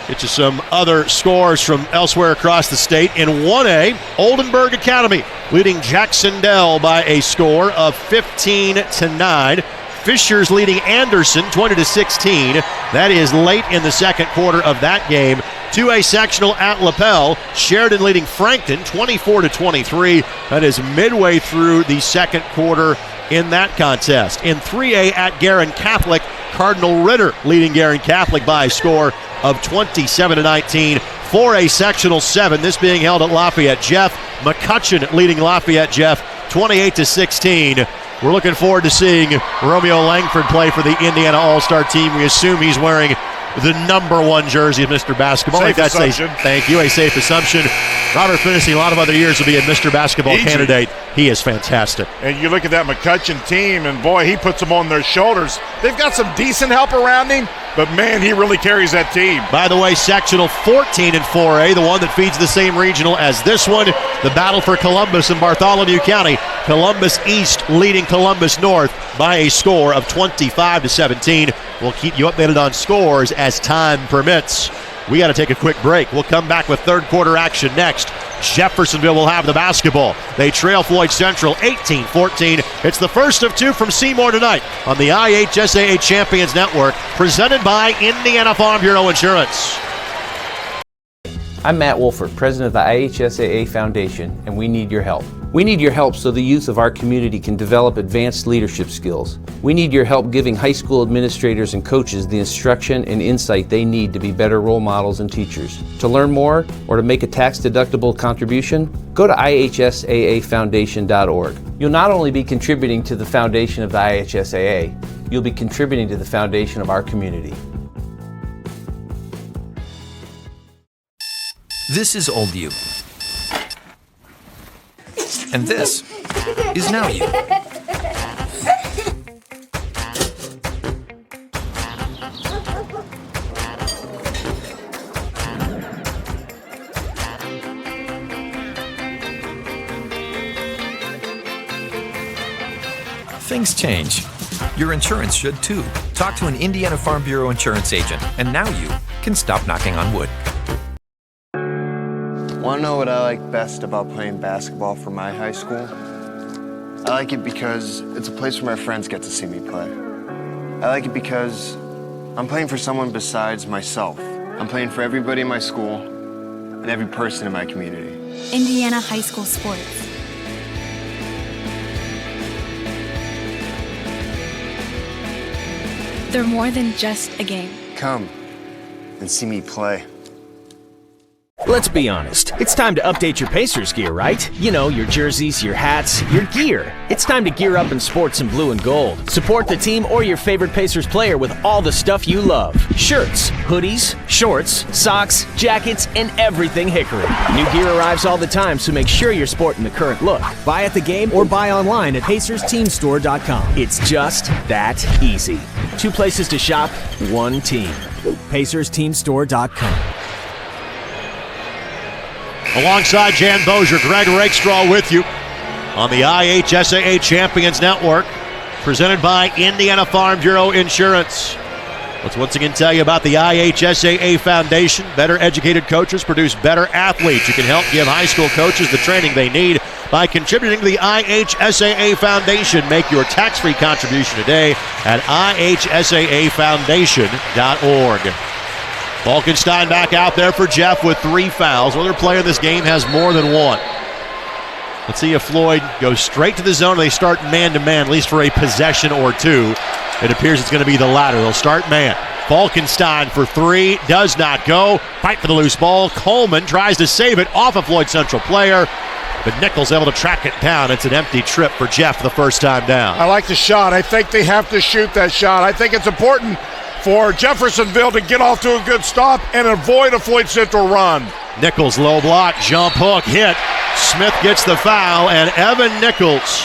Get you some other scores from elsewhere across the state. In 1A, Oldenburg Academy leading Jacksonville by a score of 15-9. Fishers leading Anderson 20-16. That is late in the second quarter of that game. 2A sectional at LaPel. Sheridan leading Frankton 24-23. That is midway through the second quarter in that contest. In 3A at Guerin Catholic, Cardinal Ritter leading Guerin Catholic by a score of 27-19. 4A sectional 7, this being held at Lafayette Jeff. McCutcheon leading Lafayette Jeff 28-16. We're looking forward to seeing Romeo Langford play for the Indiana All-Star team. We assume he's wearing the number 1 jersey of Mr. Basketball. Safe assumption. Thank you, a safe assumption. Robert Finney, a lot of other years will be a Mr. Basketball candidate. He is fantastic. And you look at that McCutcheon team, and boy, he puts them on their shoulders. They've got some decent help around him, but man, he really carries that team. By the way, sectional 14 in 4A, the one that feeds the same regional as this one, the battle for Columbus and Bartholomew County. Columbus East leading Columbus North by a score of 25-17. We'll keep you updated on scores as time permits. We got to take a quick break. We'll come back with third quarter action next. Jeffersonville will have the basketball. They trail Floyd Central 18-14. It's the first of 2 from Seymour tonight on the IHSAA Champions Network, presented by Indiana Farm Bureau Insurance. I'm Matt Wolford, president of the IHSAA Foundation, and we need your help. We need your help so the youth of our community can develop advanced leadership skills. We need your help giving high school administrators and coaches the instruction and insight they need to be better role models and teachers. To learn more or to make a tax-deductible contribution, go to IHSAAfoundation.org. You'll not only be contributing to the foundation of the IHSAA, you'll be contributing to the foundation of our community. This is old you. And this is now you. Things change. Your insurance should too. Talk to an Indiana Farm Bureau insurance agent, and now you can stop knocking on wood. Want to know what I like best about playing basketball for my high school? I like it because it's a place where my friends get to see me play. I like it because I'm playing for someone besides myself. I'm playing for everybody in my school and every person in my community. Indiana high school sports. They're more than just a game. Come and see me play. Let's be honest. It's time to update your Pacers gear, right? You know, your jerseys, your hats, your gear. It's time to gear up in sports in blue and gold. Support the team or your favorite Pacers player with all the stuff you love. Shirts, hoodies, shorts, socks, jackets, and everything Hickory. New gear arrives all the time, so make sure you're sporting the current look. Buy at the game or buy online at PacersTeamStore.com. It's just that easy. 2 places to shop, 1 team. PacersTeamStore.com. Alongside Jan Bozier, Greg Rakestraw with you on the IHSAA Champions Network, presented by Indiana Farm Bureau Insurance. Let's once again tell you about the IHSAA Foundation. Better educated coaches produce better athletes. You can help give high school coaches the training they need by contributing to the IHSAA Foundation. Make your tax-free contribution today at IHSAAfoundation.org. Falkenstein back out there for Jeff with 3 fouls. No other player in this game has more than 1. Let's see if Floyd goes straight to the zone or they start man-to-man, at least for a possession or 2. It appears it's going to be the latter. They'll start man. Falkenstein for 3, does not go. Fight for the loose ball. Coleman tries to save it off a Floyd Central player, but Nichols able to track it down. It's an empty trip for Jeff the first time down. I like the shot. I think they have to shoot that shot. I think it's important for Jeffersonville to get off to a good stop and avoid a Floyd Central run. Nichols low block, jump hook, hit. Smith gets the foul, and Evan Nichols,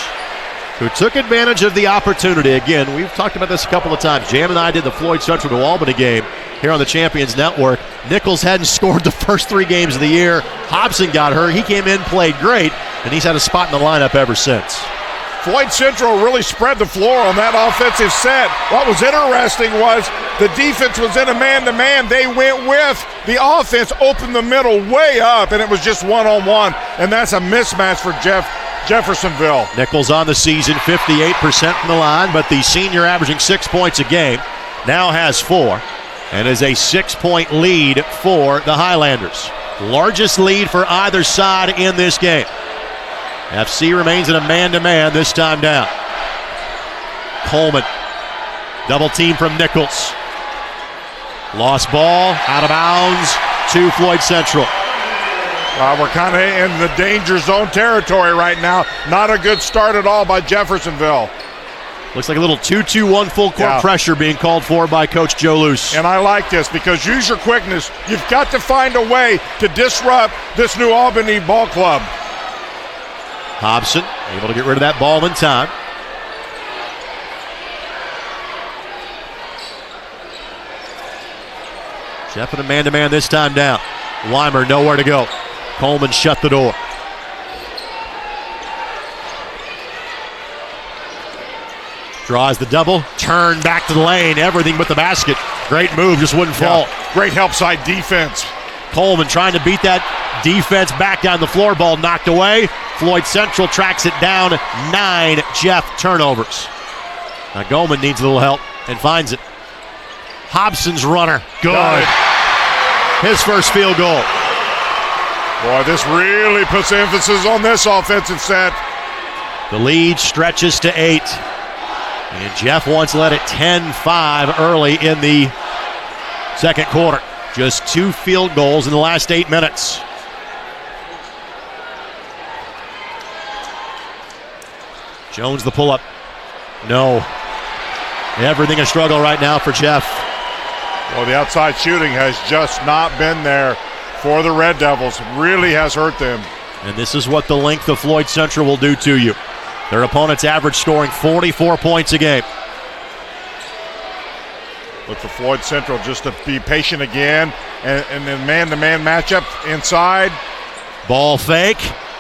who took advantage of the opportunity. Again, we've talked about this a couple of times. Jan and I did the Floyd Central to Albany game here on the Champions Network. Nichols hadn't scored the first 3 games of the year. Hobson got hurt. He came in, played great, and he's had a spot in the lineup ever since. Floyd Central really spread the floor on that offensive set. What was interesting was the defense was in a man-to-man. They went with the offense, opened the middle way up, and it was just one-on-one, and that's a mismatch for Jeffersonville. Nichols on the season, 58% from the line, but the senior averaging 6 points a game, now has 4, and is a 6-point lead for the Highlanders. Largest lead for either side in this game. FC remains in a man-to-man this time down. Coleman, double team from Nichols. Lost ball, out of bounds to Floyd Central. We're kind of in the danger zone territory right now. Not a good start at all by Jeffersonville. Looks like a little 2-2-1 full court pressure being called for by Coach Joe Luce. And I like this because use your quickness. You've got to find a way to disrupt this New Albany ball club. Hobson able to get rid of that ball in time. Jeff in a man-to-man this time down. Weimer nowhere to go. Coleman shut the door. Draws the double, turn back to the lane, everything but the basket. Great move, just wouldn't fall. Great help side defense. Coleman trying to beat that defense back down the floor, ball knocked away. Floyd Central tracks it down, 9 Jeff turnovers. Now Goldman needs a little help and finds it. Hobson's runner, good. His first field goal. Boy, this really puts emphasis on this offensive set. The lead stretches to 8. And Jeff once led it 10-5 early in the second quarter. Just 2 field goals in the last 8 minutes. Jones the pull-up. No. Everything a struggle right now for Jeff. Well, the outside shooting has just not been there for the Red Devils. Really has hurt them. And this is what the length of Floyd Central will do to you. Their opponent's average scoring 44 points a game. Look for Floyd Central just to be patient again. And then man-to-man matchup inside. Ball fake.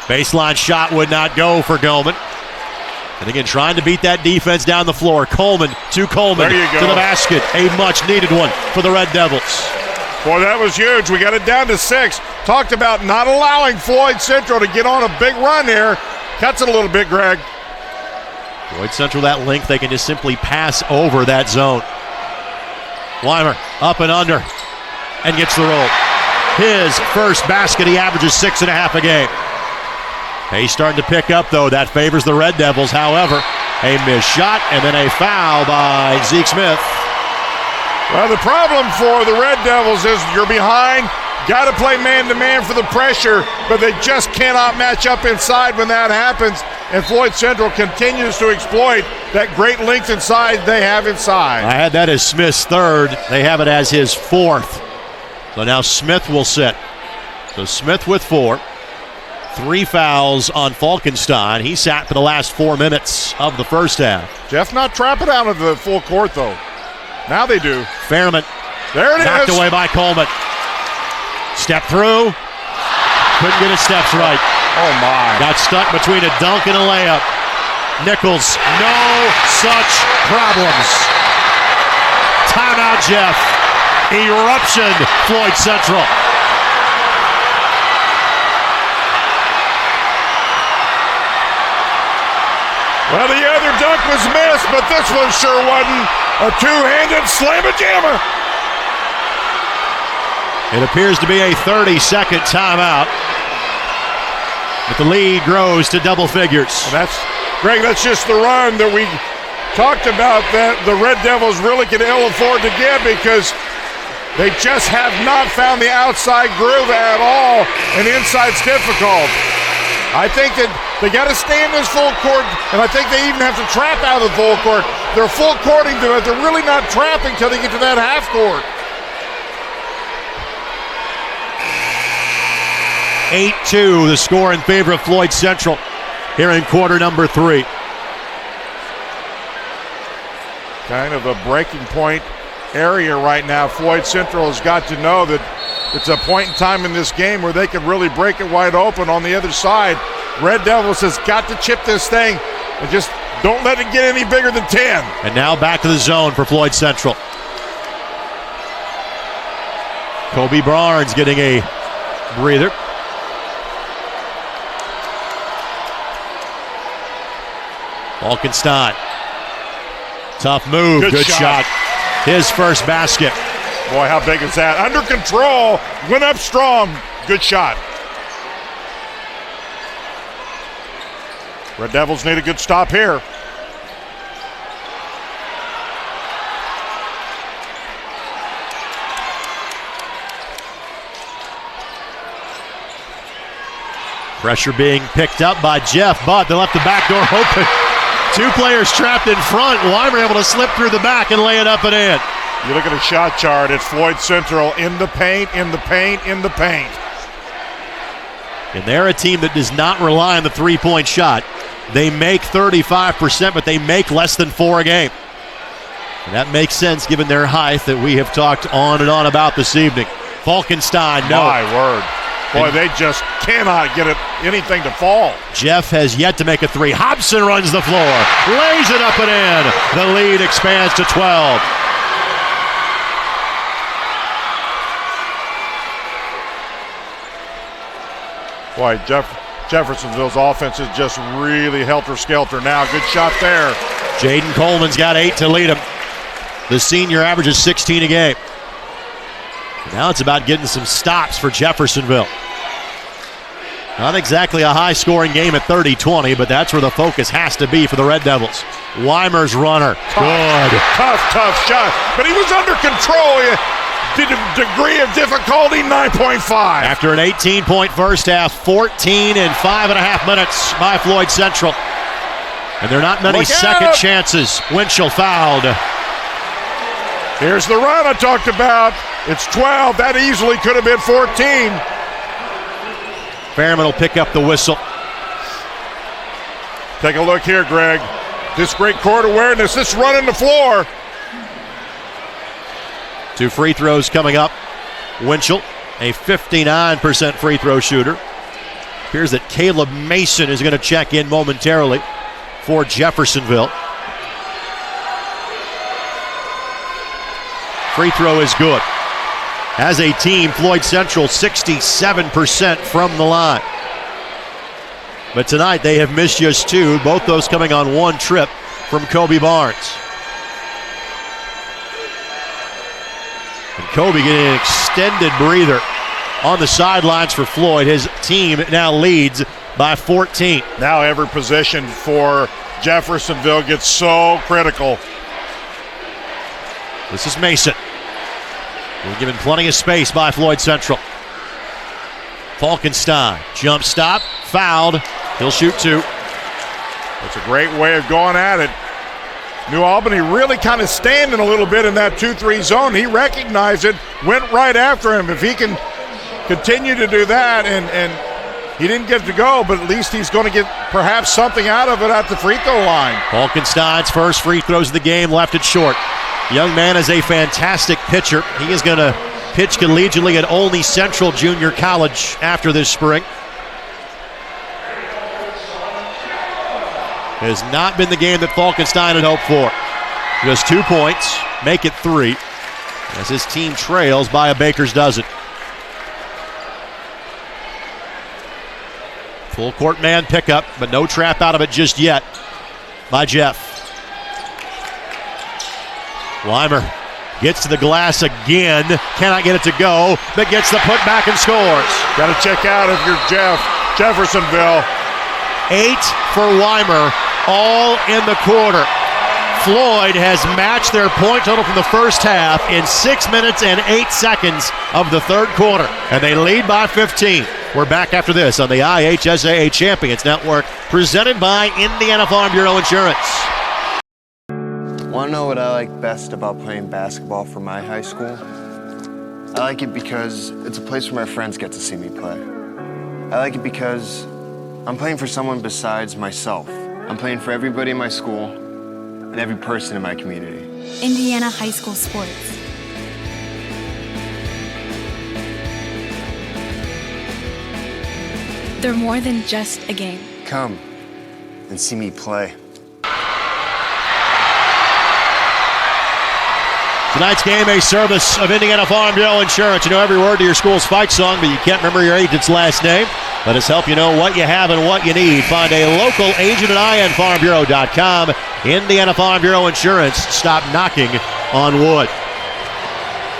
Baseline shot would not go for Goldman. And again, trying to beat that defense down the floor. Coleman to Coleman to the basket. A much-needed one for the Red Devils. Boy, that was huge. We got it down to 6. Talked about not allowing Floyd Central to get on a big run here. Cuts it a little bit, Greg. Floyd Central, that length, they can just simply pass over that zone. Weimer up and under and gets the roll. His first basket, he averages 6.5 a game. He's starting to pick up, though. That favors the Red Devils. However, a missed shot and then a foul by Zeke Smith. Well, the problem for the Red Devils is you're behind. Got to play man-to-man for the pressure, but they just cannot match up inside when that happens. And Floyd Central continues to exploit that great length inside they have inside. I had that as Smith's third. They have it as his fourth. So now Smith will sit. So Smith with 4. 3 fouls on Falkenstein. He sat for the last 4 minutes of the first half. Jeff not trapping out of the full court, though. Now they do. Fairman. There it is. Knocked away by Coleman. Step through. Couldn't get his steps right. Oh, my. Got stuck between a dunk and a layup. Nichols, no such problems. Timeout, Jeff. Eruption, Floyd Central. Well, the other dunk was missed, but this one sure wasn't a two-handed slam-a-jammer. It appears to be a 30-second timeout. But the lead grows to double figures. Greg, that's just the run that we talked about that the Red Devils really can ill afford to get because they just have not found the outside groove at all, and inside's difficult. I think that they got to stay in this full court, and I think they even have to trap out of the full court. They're full courting to it. They're really not trapping till they get to that half court. 8-2, the score in favor of Floyd Central here in quarter number 3. Kind of a breaking point area right now. Floyd Central has got to know that it's a point in time in this game where they can really break it wide open on the other side. Red Devils has got to chip this thing and just don't let it get any bigger than 10. And now back to the zone for Floyd Central. Kobe Barnes getting a breather. Falkenstein. Tough move. Good shot. His first basket. Boy, how big is that? Under control. Went up strong. Good shot. Red Devils need a good stop here. Pressure being picked up by Jeff, but they left the back door open. 2 players trapped in front. Weimer able to slip through the back and lay it up and in. You look at a shot chart, it's Floyd Central in the paint, in the paint, in the paint. And they're a team that does not rely on the three-point shot. They make 35%, but they make less than 4 a game. And that makes sense given their height that we have talked on and on about this evening. Falkenstein, no. My word. Boy, they just cannot get anything to fall. Jeff has yet to make a 3. Hobson runs the floor, lays it up and in. The lead expands to 12. Boy, Jeffersonville's offense is just really helter-skelter now. Good shot there. Jaden Coleman's got 8 to lead him. The senior averages 16 a game. Now it's about getting some stops for Jeffersonville. Not exactly a high-scoring game at 30-20, but that's where the focus has to be for the Red Devils. Weimer's runner. Good. Tough shot. But he was under control. Degree of difficulty, 9.5. After an 18-point first half, 14 in 5.5 minutes by Floyd Central. And there are not many second chances. Winchell fouled. Here's the run I talked about. It's 12. That easily could have been 14. Fairman will pick up the whistle. Take a look here, Greg. This great court awareness, this running the floor. 2 free throws coming up. Winchell, a 59% free throw shooter. Appears that Caleb Mason is going to check in momentarily for Jeffersonville. Free throw is good. As a team, Floyd Central 67% from the line. But tonight they have missed just 2, both those coming on 1 trip from Kobe Barnes. And Kobe getting an extended breather on the sidelines for Floyd. His team now leads by 14. Now every possession for Jeffersonville gets so critical. This is Mason. We're given plenty of space by Floyd Central. Falkenstein, jump stop, fouled. He'll shoot 2. That's a great way of going at it. New Albany really kind of standing a little bit in that 2-3 zone. He recognized it, went right after him. If he can continue to do that, and he didn't get to go, but at least he's going to get perhaps something out of it at the free throw line. Falkenstein's first free throws of the game, left it short. Young man is a fantastic pitcher. He is going to pitch collegiately at Olney Central Junior College after this spring. Has not been the game that Falkenstein had hoped for. Just 2 points, make it 3, as his team trails by a baker's dozen. Full court man pickup, but no trap out of it just yet by Jeff. Weimer gets to the glass again, cannot get it to go, but gets the putback and scores. Got to check out if you're Jeffersonville. 8 for Weimer, all in the quarter. Floyd has matched their point total from the first half in 6 minutes and 8 seconds of the third quarter, and they lead by 15. We're back after this on the IHSAA Champions Network, presented by Indiana Farm Bureau Insurance. Want to know what I like best about playing basketball for my high school? I like it because it's a place where my friends get to see me play. I like it because I'm playing for someone besides myself. I'm playing for everybody in my school and every person in my community. Indiana high school sports. They're more than just a game. Come and see me play. Tonight's game, a service of Indiana Farm Bureau Insurance. You know every word to your school's fight song, but you can't remember your agent's last name. Let us help you know what you have and what you need. Find a local agent at infarmbureau.com. Indiana Farm Bureau Insurance. Stop knocking on wood.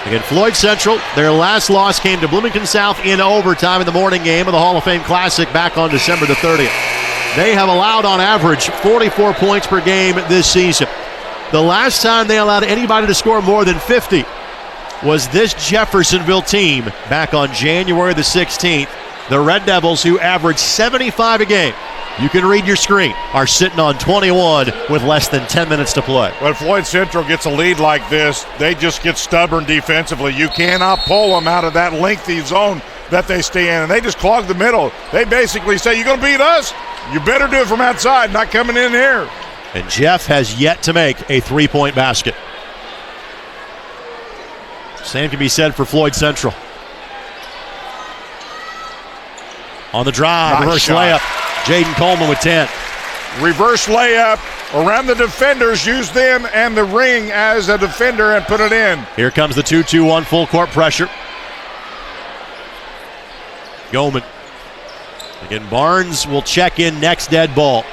Again, Floyd Central, their last loss came to Bloomington South in overtime in the morning game of the Hall of Fame Classic back on December the 30th. They have allowed on average 44 points per game this season. The last time they allowed anybody to score more than 50 was this Jeffersonville team back on January the 16th. The Red Devils, who averaged 75 a game, you can read your screen, are sitting on 21 with less than 10 minutes to play. When Floyd Central gets a lead like this, they just get stubborn defensively. You cannot pull them out of that lengthy zone that they stay in, and they just clog the middle. They basically say, you're going to beat us? You better do it from outside, not coming in here. And Jeff has yet to make a three-point basket. Same can be said for Floyd Central. On the drive, Nice reverse shot. layup. Jaden Coleman with 10. Reverse layup around the defenders, use them and the ring as a defender and put it in. Here comes the 2-2-1 full court pressure. Goldman. Again, Barnes will check in next dead ball.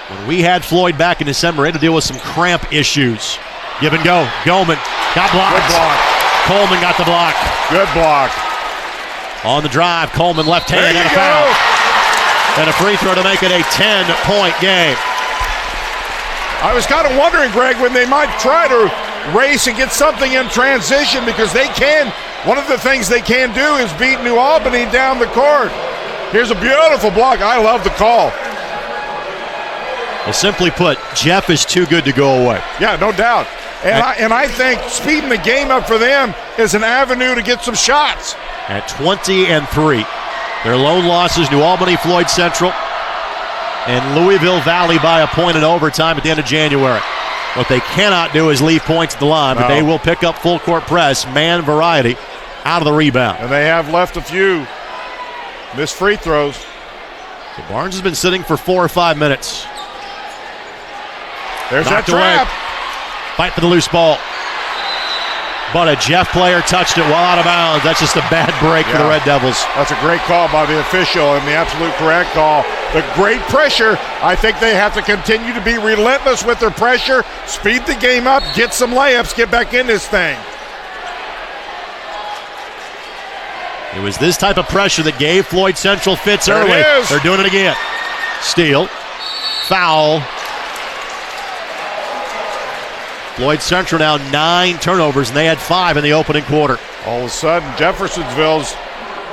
When we had Floyd back in December, he had to deal with some cramp issues. Give and go. Goldman got blocked. Good block. Coleman got the block. Good block. On the drive, Coleman left hand There and a you foul. go. And a free throw to make it a 10-point game. I was kind of wondering, Greg, when they might try to race and get something in transition, because they can. One of the things they can do is beat New Albany down the court. Here's a beautiful block. I love the call. Well, simply put, Jeff is too good to go away. Yeah, no doubt. And I think speeding the game up for them is an avenue to get some shots. At 20-3. Their lone losses, New Albany, Floyd Central, and Louisville Valley by a point in overtime at the end of January. What they cannot do is leave points at the line, but they will pick up full court press, man variety, out of the rebound. And they have left a few missed free throws. So Barnes has been sitting for 4 or 5 minutes. There's Knocked that trap. away. Fight for the loose ball. But a Jeff player touched it while out of bounds. That's just a bad break for the Red Devils. That's a great call by the official and the absolute correct call. The great pressure. I think they have to continue to be relentless with their pressure, speed the game up, get some layups, get back in this thing. It was this type of pressure that gave Floyd Central fits There it early. is. They're doing it again. Steal. Foul. Floyd Central now 9 turnovers, and they had 5 in the opening quarter. All of a sudden, Jeffersonville's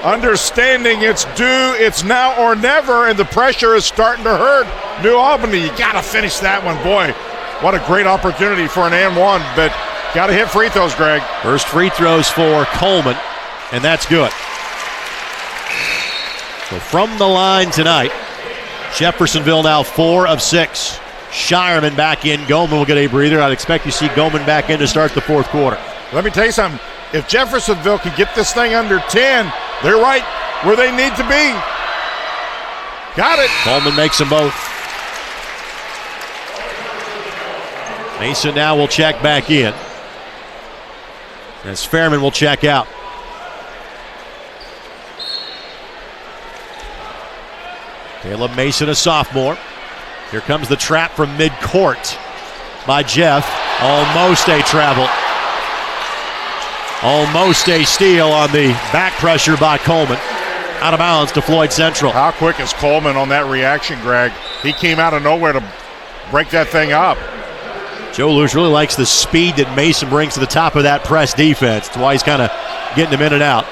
understanding it's due, it's now or never, and the pressure is starting to hurt New Albany. You got to finish that one. Boy, what a great opportunity for an and one, but got to hit free throws, Greg. First free throws for Coleman, and that's good. So from the line tonight, Jeffersonville now 4 of 6. Shireman back in. Goldman will get a breather. I'd expect you see Goldman back in to start the fourth quarter. Let me tell you something. If Jeffersonville can get this thing under 10, they're right where they need to be. Got it. Coleman makes them both. Mason now will check back in, as Fairman will check out. Caleb Mason, a sophomore. Here comes the trap from midcourt by Jeff. Almost a travel. Almost a steal on the back pressure by Coleman. Out of bounds to Floyd Central. How quick is Coleman on that reaction, Greg? He came out of nowhere to break that thing up. Joe Luce really likes the speed that Mason brings to the top of that press defense. That's why he's kind of getting him in and out.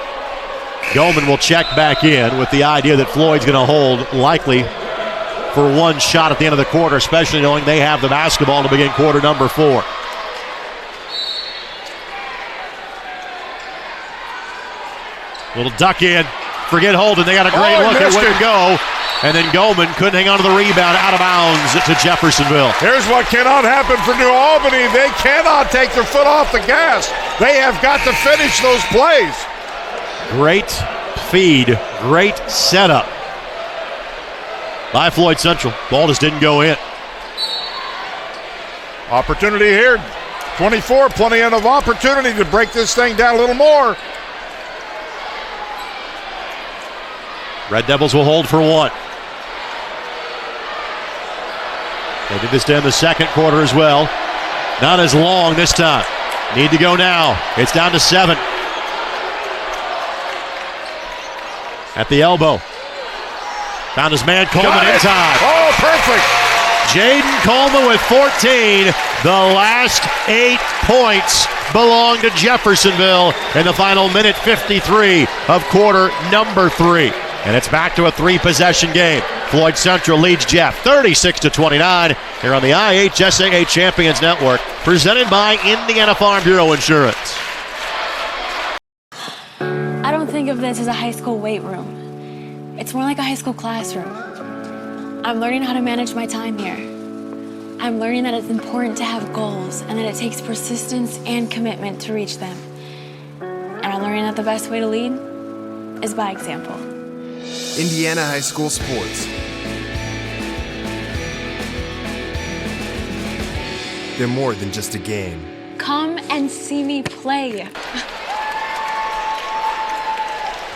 Goldman will check back in with the idea that Floyd's going to hold likely for one shot at the end of the quarter, especially knowing they have the basketball to begin quarter number 4. Little duck in. Forget Holden. They got a great look. It wouldn't go. And then Goldman couldn't hang on to the rebound. Out of bounds to Jeffersonville. Here's what cannot happen for New Albany. They cannot take their foot off the gas. They have got to finish those plays. Great feed. Great setup by Floyd Central. Ball just didn't go in. Opportunity here. 24, plenty of opportunity to break this thing down a little more. Red Devils will hold for 1. They did this down the second quarter as well. Not as long this time. Need to go now. It's down to 7. At the elbow. Found his man Coleman in time. Oh, perfect. Jaden Coleman with 14. The last 8 points belong to Jeffersonville in the final minute 53 of quarter number 3. And it's back to a 3-possession game. Floyd Central leads Jeff 36-29 here on the IHSAA Champions Network, presented by Indiana Farm Bureau Insurance. I don't think of this as a high school weight room. It's more like a high school classroom. I'm learning how to manage my time here. I'm learning that it's important to have goals and that it takes persistence and commitment to reach them. And I'm learning that the best way to lead is by example. Indiana high school sports. They're more than just a game. Come and see me play.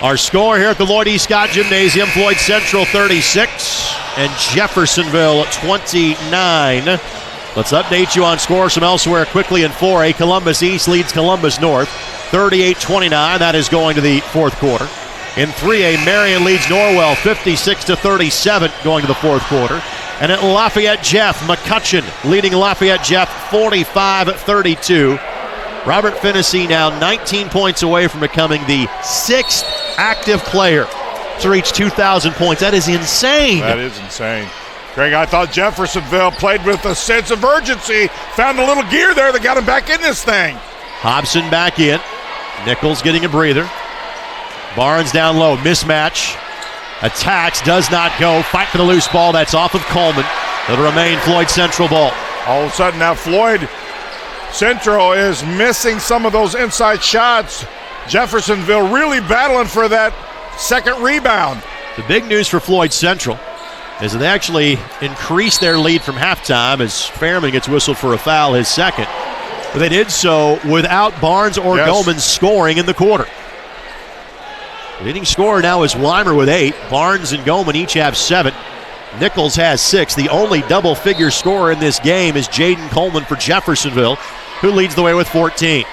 Our score here at the Lloyd E. Scott Gymnasium, Floyd Central 36 and Jeffersonville 29. Let's update you on scores from elsewhere quickly in 4A. Columbus East leads Columbus North 38-29. That is going to the fourth quarter. In 3A, Marion leads Norwell 56-37 going to the fourth quarter. And at Lafayette Jeff, McCutcheon leading Lafayette Jeff 45-32. Robert Finnessy now 19 points away from becoming the 6th active player to reach 2,000 points. That is insane. That is insane. Greg, I thought Jeffersonville played with a sense of urgency, found a little gear there that got him back in this thing. Hobson back in. Nichols getting a breather. Barnes down low, mismatch. Attacks, does not go. Fight for the loose ball, that's off of Coleman. It'll remain Floyd Central ball. All of a sudden now Floyd Central is missing some of those inside shots. Jeffersonville really battling for that second rebound. The big news for Floyd Central is that they actually increased their lead from halftime as Fairman gets whistled for a foul, his second. But they did so without Barnes or Goldman scoring in the quarter. Leading scorer now is Weimer with 8. Barnes and Goldman each have 7. Nichols has 6. The only double-figure scorer in this game is Jaden Coleman for Jeffersonville, who leads the way with 14.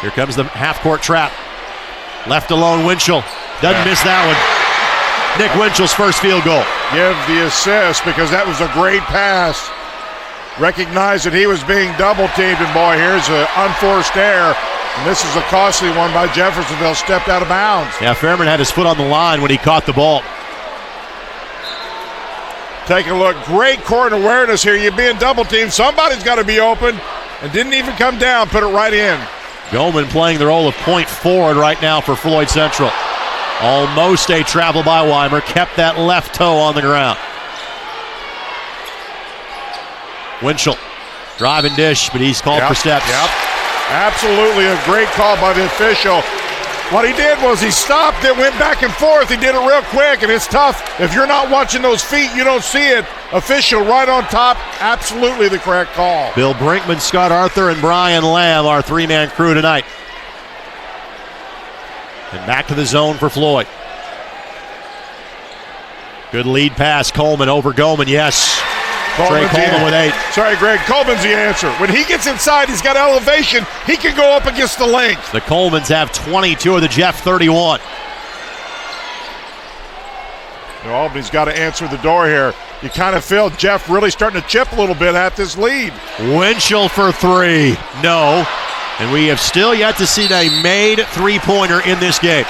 Here comes the half-court trap. Left alone, Winchell. Doesn't miss that one. Nick Winchell's first field goal. Give the assist because that was a great pass. Recognized that he was being double-teamed, and boy, here's an unforced error. And this is a costly one by Jeffersonville, stepped out of bounds. Yeah, Fairman had his foot on the line when he caught the ball. Take a look. Great court awareness here. You're being double teamed. Somebody's got to be open. And didn't even come down. Put it right in. Goldman playing the role of point forward right now for Floyd Central. Almost a travel by Weimer. Kept that left toe on the ground. Winchell, drive and dish, but he's called for steps. Yep. Absolutely a great call by the official. What he did was he stopped it, went back and forth. He did it real quick, and it's tough. If you're not watching those feet, you don't see it. Official right on top, absolutely the correct call. Bill Brinkman, Scott Arthur, and Brian Lamb, our three-man crew tonight. And back to the zone for Floyd. Good lead pass, Coleman over Goldman, yes. Trey Coleman with 8. Sorry, Greg, Coleman's the answer. When he gets inside, he's got elevation. He can go up against the length. The Colemans have 22 of the Jeff 31. Now, Albany's got to answer the door here. You kind of feel Jeff really starting to chip a little bit at this lead. Winchell for 3. No. And we have still yet to see a made three-pointer in this game.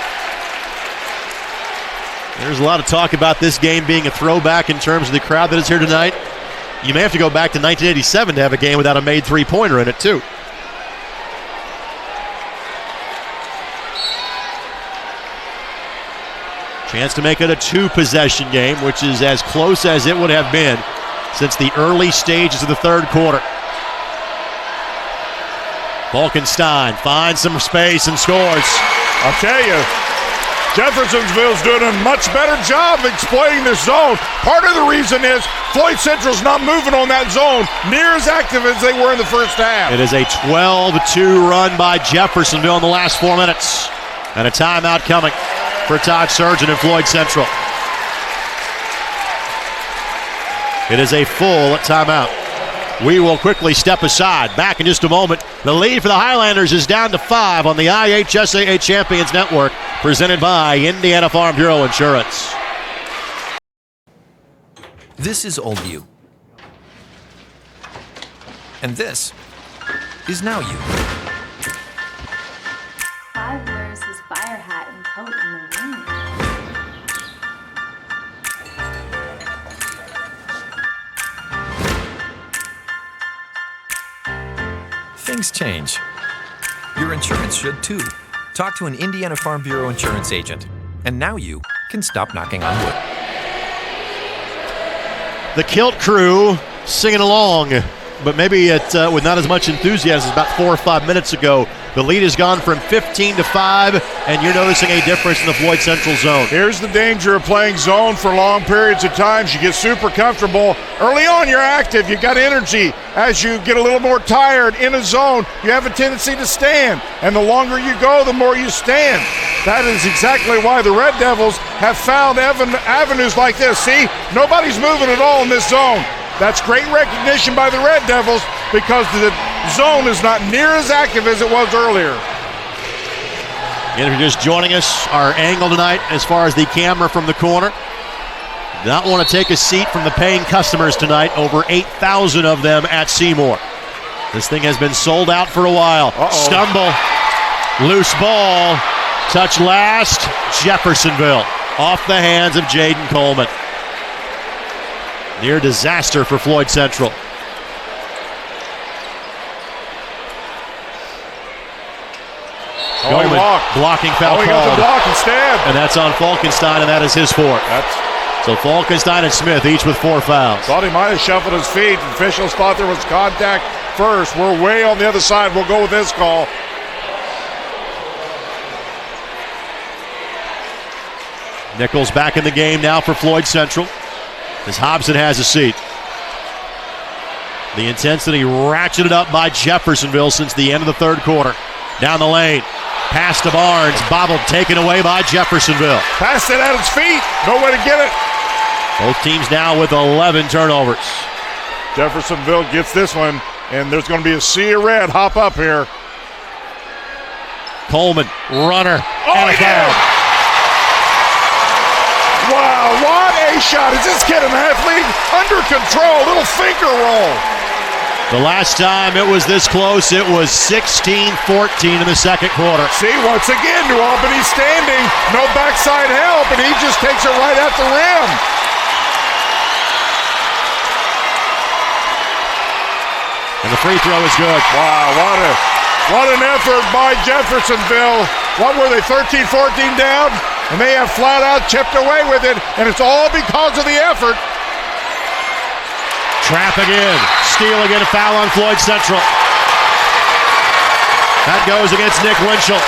There's a lot of talk about this game being a throwback in terms of the crowd that is here tonight. You may have to go back to 1987 to have a game without a made three-pointer in it, too. Chance to make it a two-possession game, which is as close as it would have been since the early stages of the third quarter. Falkenstein finds some space and scores. I'll tell you, Jeffersonville's doing a much better job of exploiting this zone. Part of the reason is Floyd Central's not moving on that zone near as active as they were in the first half. It is a 12-2 run by Jeffersonville in the last 4 minutes. And a timeout coming for Todd Surgeon and Floyd Central. It is a full timeout. We will quickly step aside. Back in just a moment. The lead for the Highlanders is down to 5 on the IHSAA Champions Network, presented by Indiana Farm Bureau Insurance. This is Old You. And this is Now You. Clive wears his fire hat and coat in the wind. Things change. Your insurance should too. Talk to an Indiana Farm Bureau insurance agent. And now you can stop knocking on wood. The Kilt crew singing along, but maybe with not as much enthusiasm as about 4 or 5 minutes ago. The lead has gone from 15 to 5, and you're noticing a difference in the Floyd Central zone. Here's the danger of playing zone for long periods of time. You get super comfortable. Early on, you're active. You got energy. As you get a little more tired in a zone, you have a tendency to stand. And the longer you go, the more you stand. That is exactly why the Red Devils have found avenues like this. See, nobody's moving at all in this zone. That's great recognition by the Red Devils because the zone is not near as active as it was earlier. And if you're just joining us, our angle tonight as far as the camera from the corner. Not want to take a seat from the paying customers tonight. Over 8,000 of them at Seymour. This thing has been sold out for a while. Stumble, loose ball, touch last, Jeffersonville. Off the hands of Jaden Coleman. Near disaster for Floyd Central. Goldman blocking foul called. He got the block instead. And that's on Falkenstein, and that is his 4th. So Falkenstein and Smith each with 4 fouls. Thought he might have shuffled his feet. Officials thought there was contact first. We're way on the other side. We'll go with this call. Nichols back in the game now for Floyd Central as Hobson has a seat. The intensity ratcheted up by Jeffersonville since the end of the third quarter. Down the lane, pass to Barnes, bobbled, taken away by Jeffersonville. Passed it at his feet, no way to get it. Both teams now with 11 turnovers. Jeffersonville gets this one, and there's going to be a sea of red hop up here. Coleman, runner, and a foul. Wow, what a shot. Is this kid an athlete? Under control, little finger roll. The last time it was this close, it was 16-14 in the second quarter. See, once again, New Albany standing, no backside help, and he just takes it right at the rim. And the free throw is good. Wow, what an effort by Jeffersonville. What were they, 13-14 down? And they have flat out chipped away with it, and it's all because of the effort. Trap again, steal again, a foul on Floyd Central. That goes against Nick Winchell.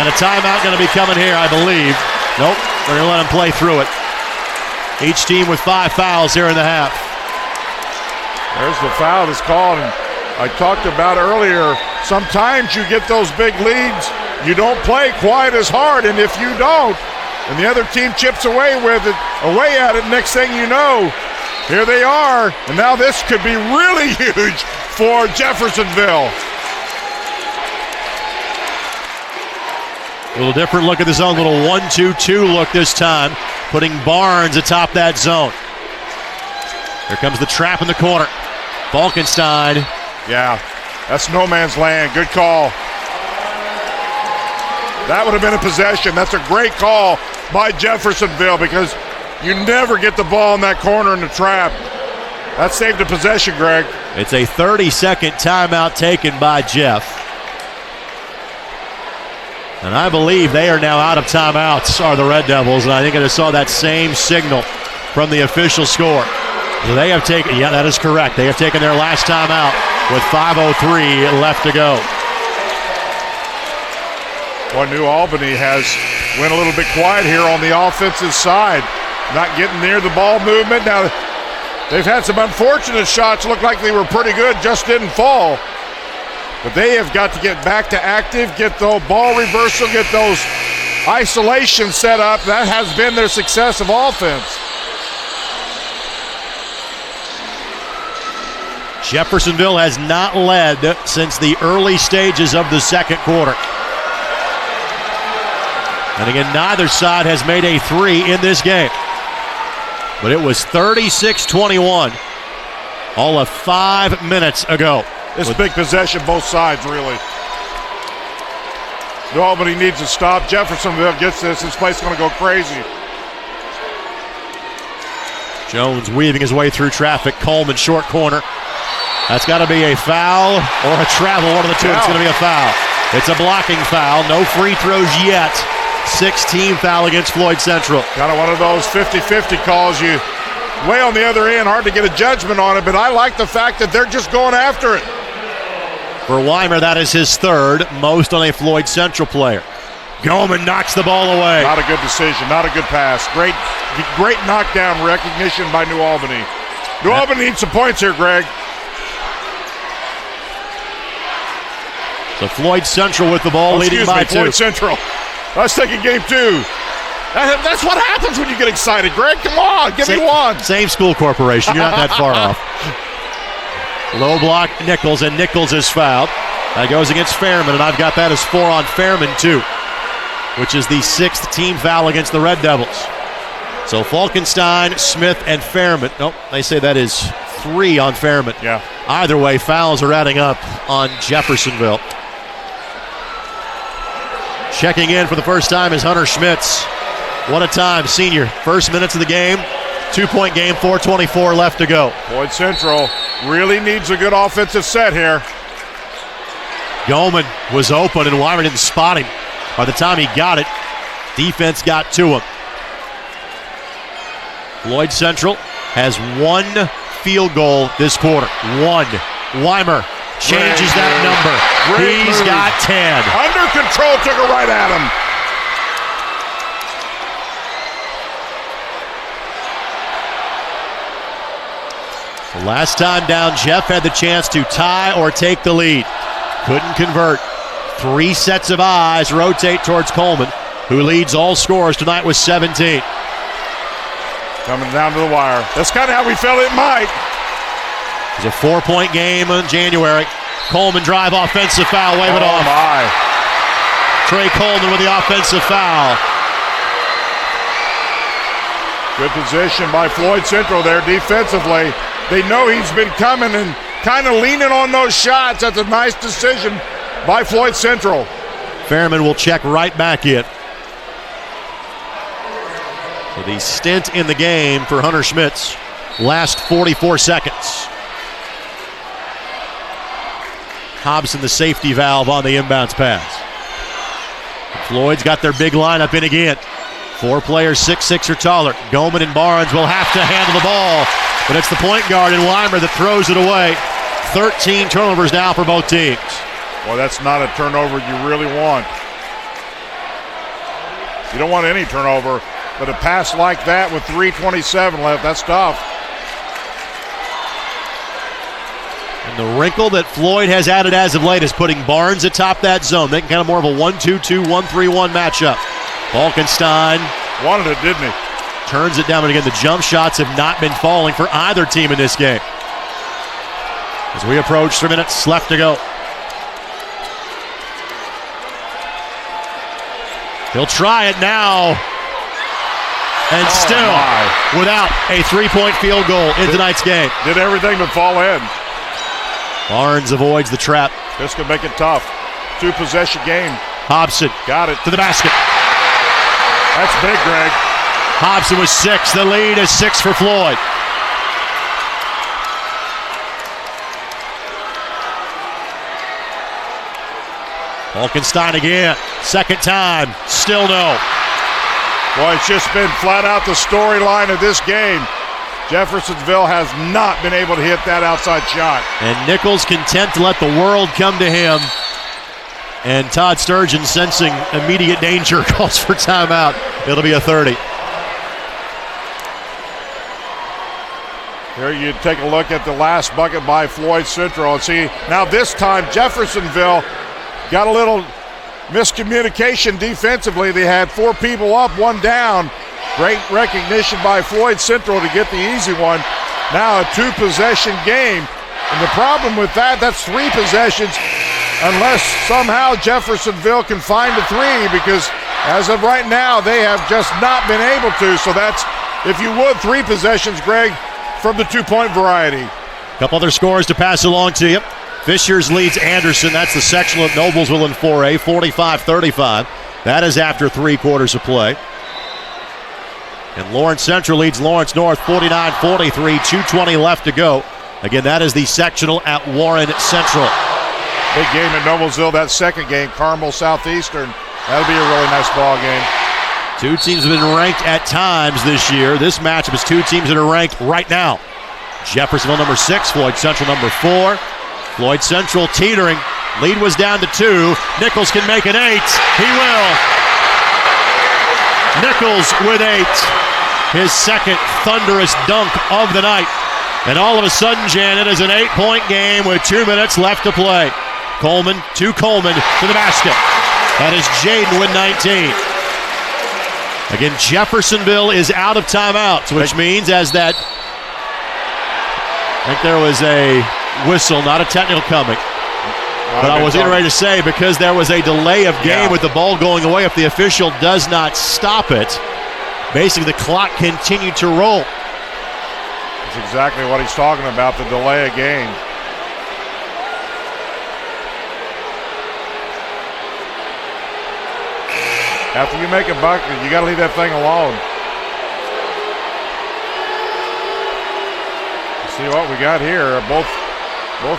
And a timeout going to be coming here, I believe. Nope, they're going to let him play through it. Each team with 5 fouls here in the half. There's the foul that's called, and I talked about earlier, sometimes you get those big leads, you don't play quite as hard, and if you don't, and the other team chips away at it, next thing you know, here they are, and now this could be really huge for Jeffersonville. A little different look at the zone, little 1-2-2 look this time, putting Barnes atop that zone. Here comes the trap in the corner. Falkenstein. Yeah, that's no man's land. Good call. That would have been a possession. That's a great call by Jeffersonville because you never get the ball in that corner in the trap. That saved a possession, Greg. It's a 30-second timeout taken by Jeff. And I believe they are now out of timeouts, are the Red Devils. And I think I just saw that same signal from the official score. So they have taken, yeah, that is correct. They have taken their last timeout with 5:03 left to go. Well, New Albany has went a little bit quiet here on the offensive side. Not getting near the ball movement. Now, they've had some unfortunate shots. Looked like they were pretty good, just didn't fall. But they have got to get back to active, get the ball reversal, get those isolations set up. That has been their success of offense. Jeffersonville has not led since the early stages of the second quarter. And again, neither side has made a three in this game. But it was 36-21 all of 5 minutes ago. This big possession, both sides, really. New Albany needs to stop. Jeffersonville gets this. This place is going to go crazy. Jones weaving his way through traffic. Coleman, short corner. That's got to be a foul or a travel. One of the two. It's going to be a foul. It's a blocking foul. No free throws yet. 6-team foul against Floyd Central. Kind of one of those 50-50 calls. You way on the other end. Hard to get a judgment on it, but I like the fact that they're just going after it. For Weimer, that is his third, most on a Floyd Central player. Goldman knocks the ball away. Not a good decision, not a good pass. Great knockdown recognition by New Albany. New Albany needs some points here, Greg. So Floyd Central with the ball leading by 2. Floyd Central. I was thinking game 2. That's what happens when you get excited, Greg. Come on, give me one. Same school corporation. You're not that far off. Low block Nichols, and Nichols is fouled. That goes against Fairman, and I've got that as 4 on Fairman, too, which is the 6th team foul against the Red Devils. So Falkenstein, Smith, and Fairman. Nope, they say that is 3 on Fairman. Yeah. Either way, fouls are adding up on Jeffersonville. Checking in for the first time is Hunter Schmitz. What a time, senior. First minutes of the game, 2-point game, 4:24 left to go. Floyd Central really needs a good offensive set here. Goldman was open and Weimer didn't spot him. By the time he got it, defense got to him. Floyd Central has 1 field goal this quarter. 1. Weimer changes that number. He's got 10. Under control, took it right at him. The last time down, Jeff had the chance to tie or take the lead. Couldn't convert. 3 sets of eyes rotate towards Coleman, who leads all scorers tonight with 17. Coming down to the wire. That's kind of how we felt it might. It's a 4-point game in January. Coleman drive, offensive foul, wave it off. My. Trey Coleman with the offensive foul. Good position by Floyd Central there defensively. They know he's been coming and kind of leaning on those shots. That's a nice decision by Floyd Central. Fairman will check right back in. So the stint in the game for Hunter Schmitz last 44 seconds. Hobson, the safety valve on the inbounds pass. Floyd's got their big lineup in again. 4 players, 6'6" or taller. Goldman and Barnes will have to handle the ball, but it's the point guard in Weimer that throws it away. 13 turnovers now for both teams. Well, that's not a turnover you really want. You don't want any turnover, but a pass like that with 3:27 left, that's tough. And the wrinkle that Floyd has added as of late is putting Barnes atop that zone, making kind of more of a 1-2-2, 1-3-1 matchup. Balkenstein wanted it, didn't he? Turns it down, but again, the jump shots have not been falling for either team in this game. As we approach 3 minutes left to go. He'll try it now. And still without a 3-point field goal in tonight's game. Did everything but fall in. Barnes avoids the trap. This could make it tough. 2-possession game. Hobson got it to the basket. That's big, Greg. Hobson was 6. The lead is 6 for Floyd. Balkenstein again. Second time. Still no. Boy, it's just been flat out the storyline of this game. Jeffersonville has not been able to hit that outside shot. And Nichols content to let the world come to him. And Todd Sturgeon, sensing immediate danger, calls for timeout. It'll be a 30. Here you take a look at the last bucket by Floyd Central and see, now this time Jeffersonville got a little miscommunication defensively. They had 4 people up, 1 down. Great recognition by Floyd Central to get the easy one. Now a 2-possession game. And the problem with that, that's 3 possessions unless somehow Jeffersonville can find a 3, because as of right now, they have just not been able to. So that's, if you would, 3 possessions, Greg, from the 2-point variety. A couple other scores to pass along to you. Fishers leads Anderson. That's the sectional at Noblesville in 4A, 45-35. That is after 3 quarters of play. And Lawrence Central leads Lawrence North 49-43, 2:20 left to go. Again, that is the sectional at Warren Central. Big game at Noblesville, that second game, Carmel Southeastern. That'll be a really nice ball game. 2 teams have been ranked at times this year. This matchup is 2 teams that are ranked right now. Jeffersonville number 6, Floyd Central number 4. Floyd Central teetering. Lead was down to 2. Nichols can make it 8. He will. Nichols with 8. His second thunderous dunk of the night. And all of a sudden, Janet, is an 8-point game with 2 minutes left to play. Coleman to the basket. That is Jaden with 19. Again, Jeffersonville is out of timeouts, which means as that, I think there was a whistle, not a technical coming. But I was getting ready to say, because there was a delay of game with the ball going away, if the official does not stop it, basically the clock continued to roll. That's exactly what he's talking about, the delay of game. After you make a bucket, you got to leave that thing alone. See what we got here. Both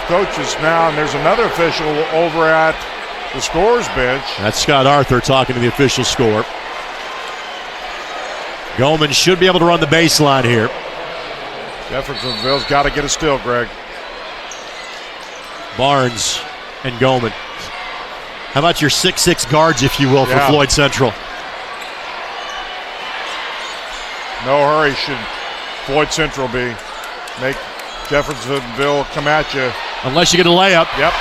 coaches now, and there's another official over at the scorer's bench. That's Scott Arthur talking to the official score. Goldman should be able to run the baseline here. Jeffersonville's got to get a steal, Greg. Barnes and Goldman. How about your 6'6" guards, if you will, for Floyd Central? No hurry should Floyd Central be. Make Jeffersonville come at you. Unless you get a layup. Yep.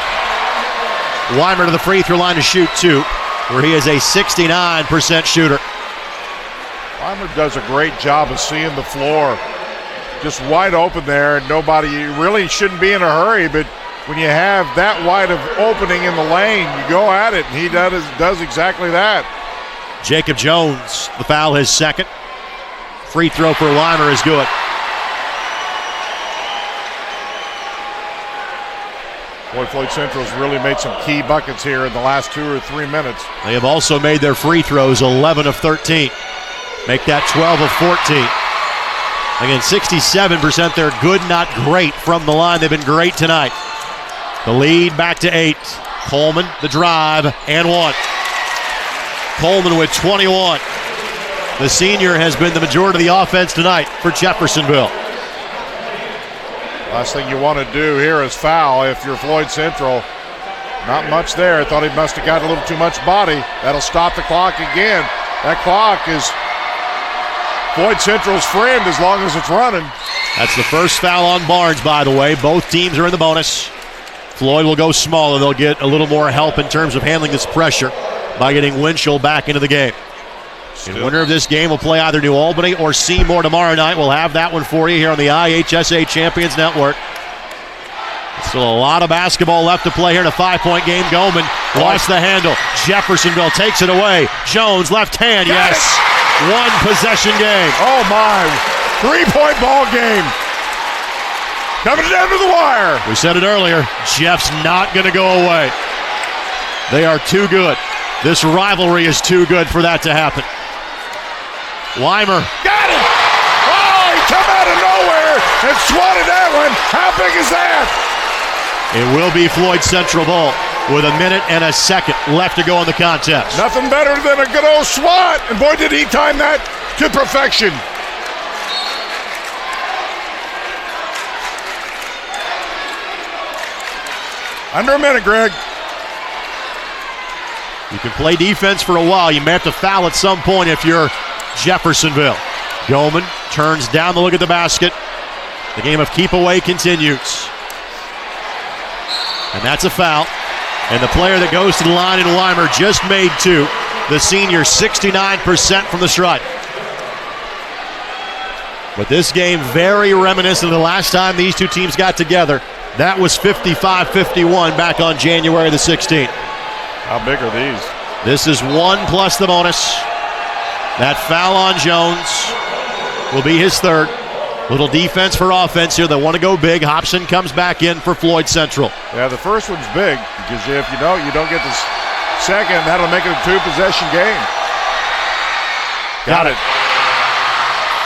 Weimer to the free throw line to shoot 2, where he is a 69% shooter. Weimer does a great job of seeing the floor. Just wide open there, and nobody, you really shouldn't be in a hurry, but when you have that wide of opening in the lane, you go at it, and he does exactly that. Jacob Jones, the foul, his second. Free throw for Weimer is good. Boy, Floyd Central's really made some key buckets here in the last 2 or 3 minutes. They have also made their free throws 11 of 13. Make that 12 of 14. Again, 67%. They're good, not great from the line. They've been great tonight. The lead back to 8. Coleman, the drive, and 1. Coleman with 21. The senior has been the majority of the offense tonight for Jeffersonville. Last thing you want to do here is foul if you're Floyd Central. Not much there. I thought he must have got a little too much body. That'll stop the clock again. That clock is Floyd Central's friend as long as it's running. That's the first foul on Barnes, by the way. Both teams are in the bonus. Floyd will go smaller. They'll get a little more help in terms of handling this pressure by getting Winchell back into the game. The winner of this game will play either New Albany or Seymour tomorrow night. We'll have that one for you here on the IHSAA Champions Network. Still a lot of basketball left to play here in a 5-point game. Goldman lost the handle. Jeffersonville takes it away. Jones, left hand, yes. One possession game. Oh my, 3-point ball game. Coming down to the wire. We said it earlier, Jeff's not going to go away. They are too good. This rivalry is too good for that to happen. Weimer. Got it! Oh, he come out of nowhere and swatted that one. How big is that? It will be Floyd Central ball with 1 minute and a second left to go in the contest. Nothing better than a good old swat. And boy, did he time that to perfection. Under a minute, Greg. You can play defense for a while. You may have to foul at some point if you're Jeffersonville. Goldman turns down the look at the basket. The game of keep away continues. And that's a foul. And the player that goes to the line in Weimer just made 2. The senior 69% from the stripe. But this game very reminiscent of the last time these two teams got together. That was 55-51 back on January the 16th. How big are these? This is 1 plus the bonus. That foul on Jones will be his 3rd. Little defense for offense here. They want to go big. Hobson comes back in for Floyd Central. Yeah, the first one's big because if you don't get this second, that'll make it a 2-possession game. Got it.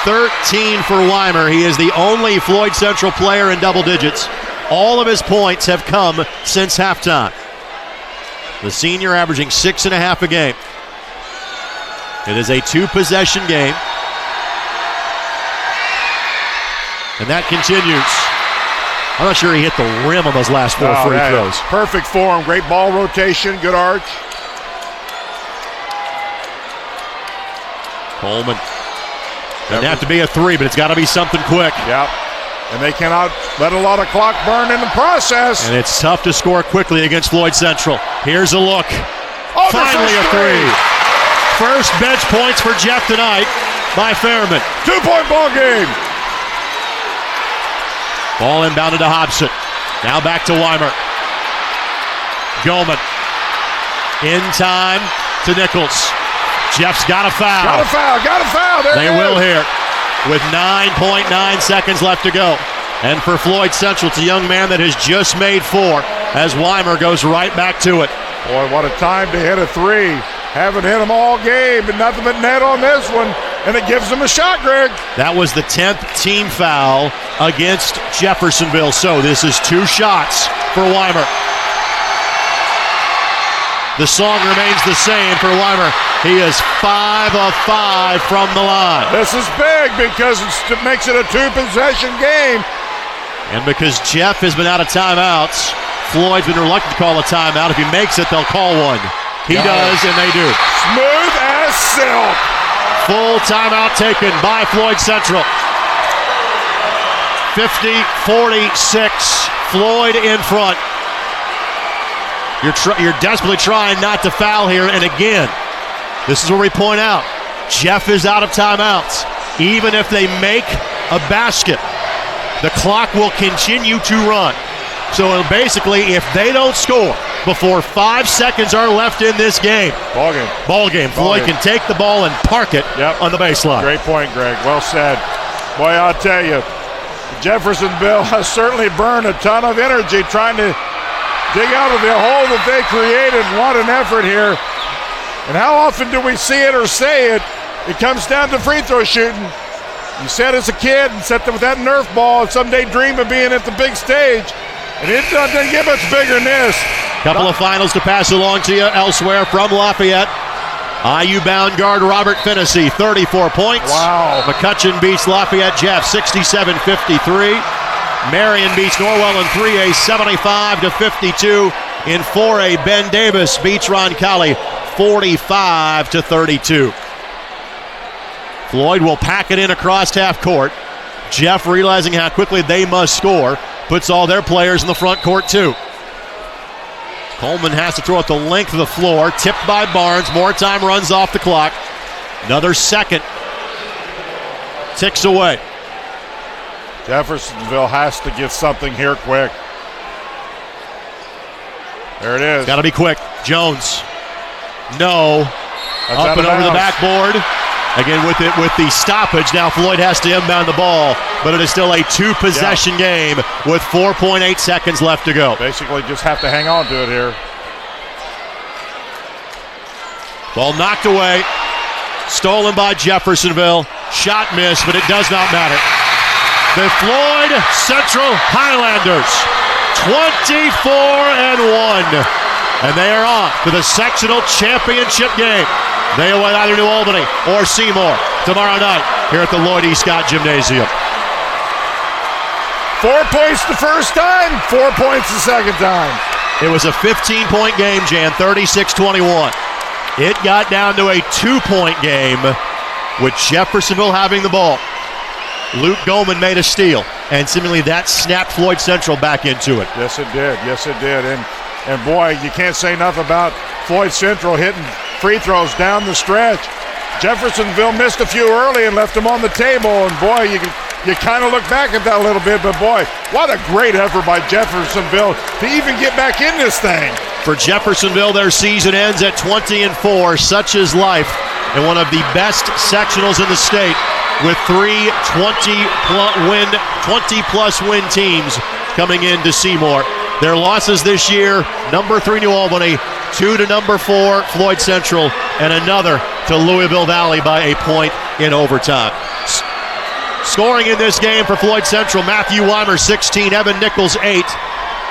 13 for Weimer. He is the only Floyd Central player in double digits. All of his points have come since halftime. The senior averaging 6.5 a game. It is a 2-possession game. And that continues. I'm not sure he hit the rim on those last 4 free throws. Perfect form, great ball rotation, good arch. Coleman. Doesn't have to be a 3, but it's got to be something quick. Yep. And they cannot let a lot of clock burn in the process. And it's tough to score quickly against Floyd Central. Here's a look. Oh, finally a 3. First bench points for Jeff tonight by Fairman. 2-point ball game. Ball inbounded to Hobson. Now back to Weimer. Goldman. In time to Nichols. Jeff's got a foul. Got a foul. They will here with 9.9 seconds left to go. And for Floyd Central, it's a young man that has just made 4 as Weimer goes right back to it. Boy, what a time to hit a 3. Haven't hit them all game, but nothing but net on this one. And it gives them a shot, Greg. That was the 10th team foul against Jeffersonville. So this is 2 shots for Weimer. The song remains the same for Weimer. He is 5 of 5 from the line. This is big because it makes it a 2-possession game. And because Jeff has been out of timeouts, Floyd's been reluctant to call a timeout. If he makes it, they'll call one. He does, and they do. Smooth as silk. Full timeout taken by Floyd Central. 50-46. Floyd in front. You're desperately trying not to foul here, and again, this is where we point out, Jeff is out of timeouts. Even if they make a basket, the clock will continue to run. So basically, if they don't score before 5 seconds are left in this game, ball game. Floyd can take the ball and park it on the baseline. Great point, Greg. Well said. Boy, I'll tell you, Jeffersonville has certainly burned a ton of energy trying to dig out of the hole that they created. What an effort here. And how often do we see it or say it? It comes down to free throw shooting. You said as a kid and set with that Nerf ball and someday dream of being at the big stage. And it doesn't get much bigger than this. Couple of finals to pass along to you elsewhere from Lafayette. IU-bound guard Robert Finnessy, 34 points. Wow. McCutcheon beats Lafayette Jeff, 67-53. Marion beats Norwell in 3A, 75-52. In 4A, Ben Davis beats Roncalli, 45-32. Floyd will pack it in across half court. Jeff, realizing how quickly they must score, puts all their players in the front court too. Coleman has to throw it the length of the floor, tipped by Barnes. More time runs off the clock. Another second ticks away. Jeffersonville has to get something here quick. There it is. Got to be quick. Jones. No. That's up and over the bounds. backboard. Again with the stoppage. Now Floyd has to inbound the ball, but it is still a two-possession game with 4.8 seconds left to go. Basically just have to hang on to it here. Ball knocked away. Stolen by Jeffersonville. Shot missed, but it does not matter. The Floyd Central Highlanders, 24-1. And they are on to the sectional championship game. They await either New Albany or Seymour tomorrow night here at the Lloyd E. Scott Gymnasium. 4 points the first time, 4 points the second time. It was a 15-point game, Jan, 36-21. It got down to a 2-point game with Jeffersonville having the ball. Luke Goldman made a steal, and seemingly that snapped Floyd Central back into it. Yes, it did. Yes, it did. And boy, you can't say enough about Floyd Central hitting free throws down the stretch. Jeffersonville missed a few early and left them on the table, and boy, you kind of look back at that a little bit, but boy, what a great effort by Jeffersonville to even get back in this thing. For Jeffersonville, their season ends at 20-4. Such is life in one of the best sectionals in the state, with 3 20-plus win teams coming into Seymour. Their losses this year, number 3 New Albany, 2 to number 4 Floyd Central, and another to Louisville Valley by a point in overtime. Scoring in this game for Floyd Central, Matthew Weimer 16, Evan Nichols 8,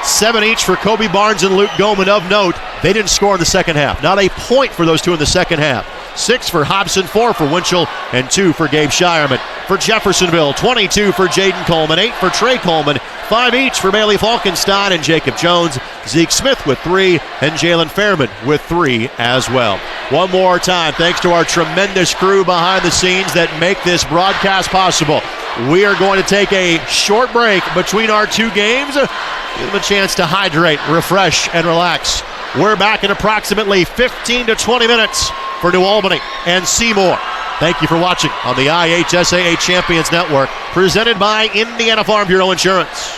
7 each for Kobe Barnes and Luke Goldman. Of note, they didn't score in the second half. Not a point for those two in the second half. 6 for Hobson, 4 for Winchell, and 2 for Gabe Shireman. For Jeffersonville, 22 for Jaden Coleman, 8 for Trey Coleman, 5 each for Bailey Falkenstein and Jacob Jones, Zeke Smith with 3, and Jalen Fairman with 3 as well. One more time, thanks to our tremendous crew behind the scenes that make this broadcast possible. We are going to take a short break between our two games. Give them a chance to hydrate, refresh, and relax. We're back in approximately 15 to 20 minutes for New Albany and Seymour. Thank you for watching on the IHSAA Champions Network, presented by Indiana Farm Bureau Insurance.